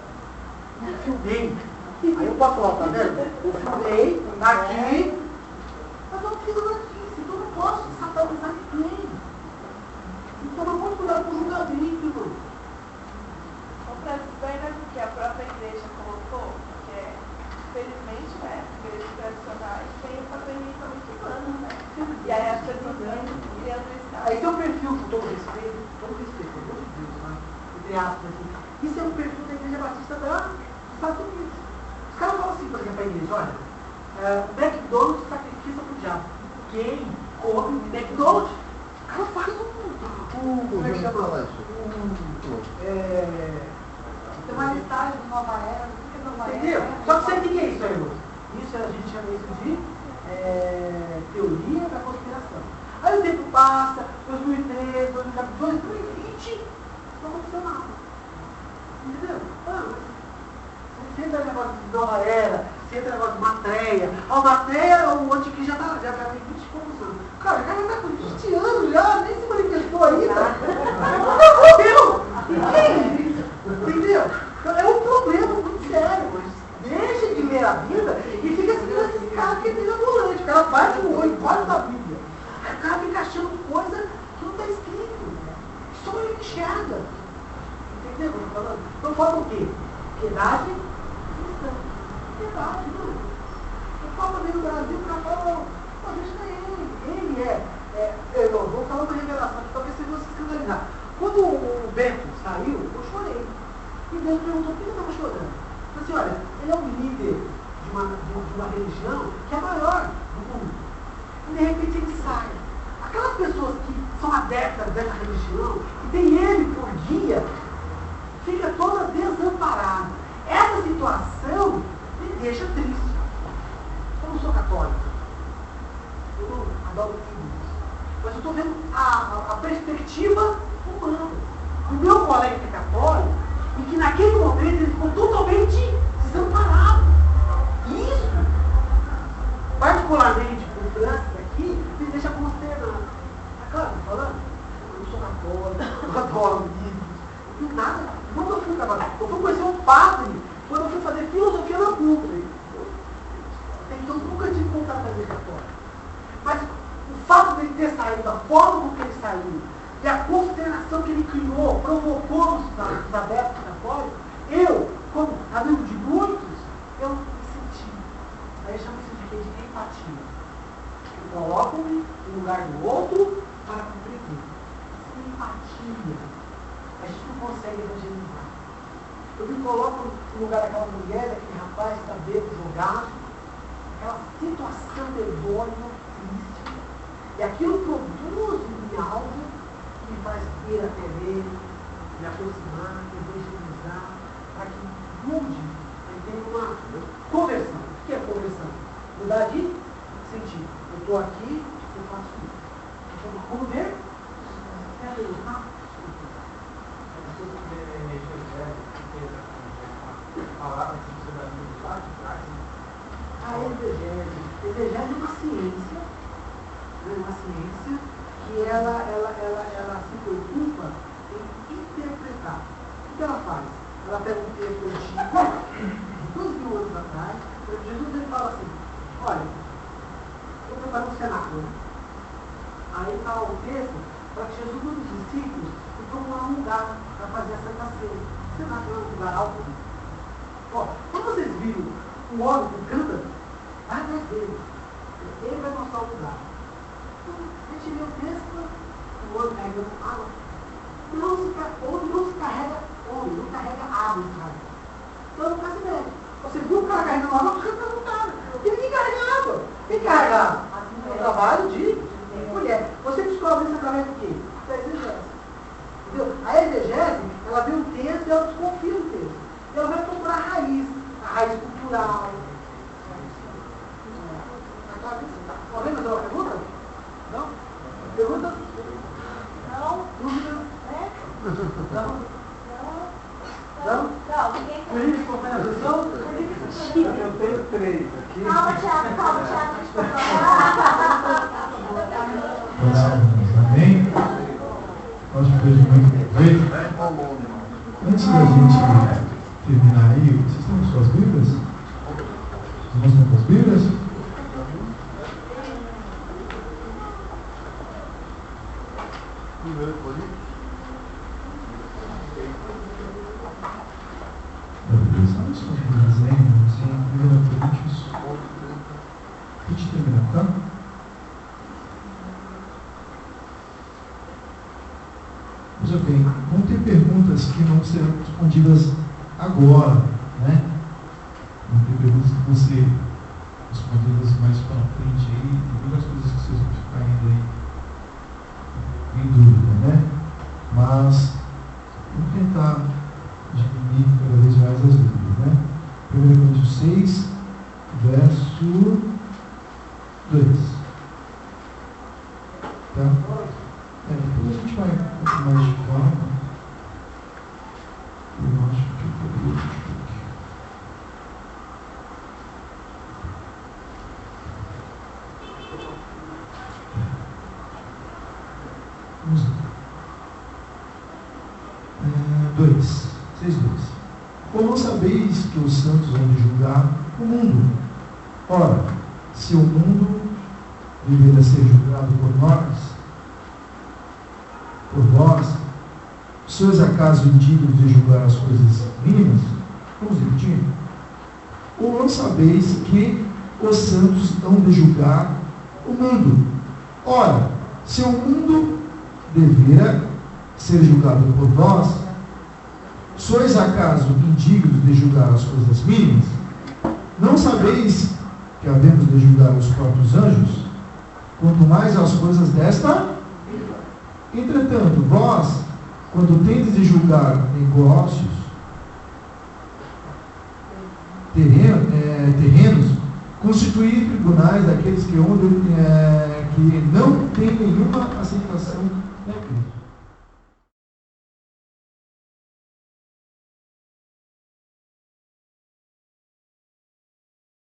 eu filmei. Aí eu posso falar, tá vendo? Eu filmei, tá aqui, mas eu não fiz notícia, então eu não posso satanizar ninguém. Então não posso cuidar com o julgamento, irmão. Que a própria igreja colocou, que é, felizmente, né, igrejas tradicionais tem o paternista muito humano, né? E aí as pessoas vão criando isso. Aí tem um perfil, com todo respeito, pelo amor de Deus, né? Entre aspas, assim. Isso é um perfil da Igreja Batista dos Estados Unidos. Os caras falam assim, por exemplo, a igreja, olha, o McDonald's sacrifica pro diabo. Quem come o McDonald's? O cara faz como é que chama lá isso? Tem uma listagem de Nova Era, Entendeu? Só que você tem que é isso aí, irmão. Isso a gente chama isso de teoria da conspiração. Aí o tempo passa, 2013, 2014, 2020, não aconteceu nada. Entendeu? Você entra no negócio de Nova Era, você entra no negócio de Matreia. A Matreia, o anticristo já tem 20 e poucos anos. Cara, o cara já tá com 20 anos já, nem se manifestou ainda. Não morreu! Entendeu? Então é um problema muito sério, mas deixa de ler a Bíblia e fica seguindo esses caras que é ambulante. O cara bate o olho, quase da Bíblia. Aí o cara fica achando coisa que não está escrito. Só ele enxerga. Entendeu? Então falta o quê? Piedade cristã. Piedade, não. Eu falo também no Brasil, o cara fala, pô, deixa ele. Ele eu vou falar uma revelação que talvez você fosse escandalizar. Quando o Beto saiu, eu chorei. E Deus perguntou, por que eu estava chorando? Eu falei assim, olha, ele é um líder de uma religião que é maior do mundo. E de repente ele sai. Aquelas pessoas que são adeptas dessa religião, que tem ele por guia, fica toda desamparada. Essa situação me deixa triste. Eu não sou católico. Eu não adoro filhos. Mas eu estou vendo a perspectiva humana. O meu colega que é católico, e que naquele momento ele ficou totalmente desamparado. Isso, particularmente com o Francis aqui, me deixa consternado. Tá claro, estou falando? Eu não sou católico, eu adoro livros, não tenho nada. Quando eu fui católico, eu fui conhecer um padre quando eu fui fazer filosofia na PUC. Então eu nunca tive contato com a igreja católica. Mas o fato de ele ter saído, da forma como ele saiu, e a consternação que ele criou, provocou nos adeptos católicos, eu, como amigo de muitos, eu me senti. Aí eu chamo isso de empatia. Eu coloco-me no lugar do outro para compreender. Empatia. A gente não consegue evangelizar. Eu me coloco no lugar daquela mulher, daquele rapaz que está bêbado, jogado, aquela situação medonha, triste. E aquilo produz em mim algo que me faz ir até ele, me aproximar, evangelizar, para que mude, tenha uma conversão. O que é conversão? Mudar de sentido. Eu estou aqui, eu faço isso. Então, vamos ver? palavra que você vai ver lá de trás. A exegese. Exegese é uma ciência, né? Uma ciência que ela se preocupa em interpretar. O que ela faz? Ela pega um texto antigo, de 2.000 anos atrás, Jesus ele fala assim, olha, vou preparar um cenáculo. Aí está o texto para que Jesus e os discípulos procurar um lugar para fazer a Santa Ceia. O cenáculo é um lugar alto. Ó, quando vocês viram um órgão que canta, vai atrás dele. Ele vai mostrar o lugar. Então, a gente lê o texto, o outro carregando água. Onde não se carrega homem, não carrega água em casa. Então não faz ideia. Você viu o cara carregando água, cantando um cara. E ninguém carrega água. Quem carrega água? É o trabalho de mulher. Você descobre isso através do quê? Da exegese. Entendeu? A exegese, ela vê um texto e ela desconfia do texto. E ela vai procurar a raiz cultural. Alguém mais uma pergunta? Não? Pergunta? Não? Dúvida? Não? Não? Felipe, confere a sessão? Eu tenho 3 aqui. Calma, Thiago. Amém? Acho que foi muito bem. Antes da gente terminar aí, vocês estão com suas Bíblias? Vocês estão com as Bíblias? Sabe só um desenho, assim, 1 Coríntios. A gente termina, tá? Veja bem, vão ter perguntas que não serão respondidas agora, né? Vão ter perguntas que vão ser respondidas mais para frente aí, tem muitas coisas que vocês vão ficar ainda aí em dúvida, né? Mas vamos tentar diminuir cada vez mais as dúvidas, né? 1 Coríntios 6, verso 2. Tá? Depois a gente vai um pouco mais de calma. Eu acho que eu poderia aqui. Vamos lá. 6:2. Ou não sabeis que os santos vão julgar o mundo? Ora, se o mundo deveria ser julgado por vós, sois acaso indignos de julgar as coisas mínimas? Vamos repetir. Ou não sabeis que os santos hão de julgar o mundo? Ora, se o mundo deveria ser julgado por vós, sois acaso indignos de julgar as coisas mínimas? Não sabeis que havemos de julgar os próprios anjos? Quanto mais as coisas desta? Entretanto, vós, quando tendes de julgar negócios terrenos, constituí tribunais daqueles que não têm nenhuma aceitação na igreja.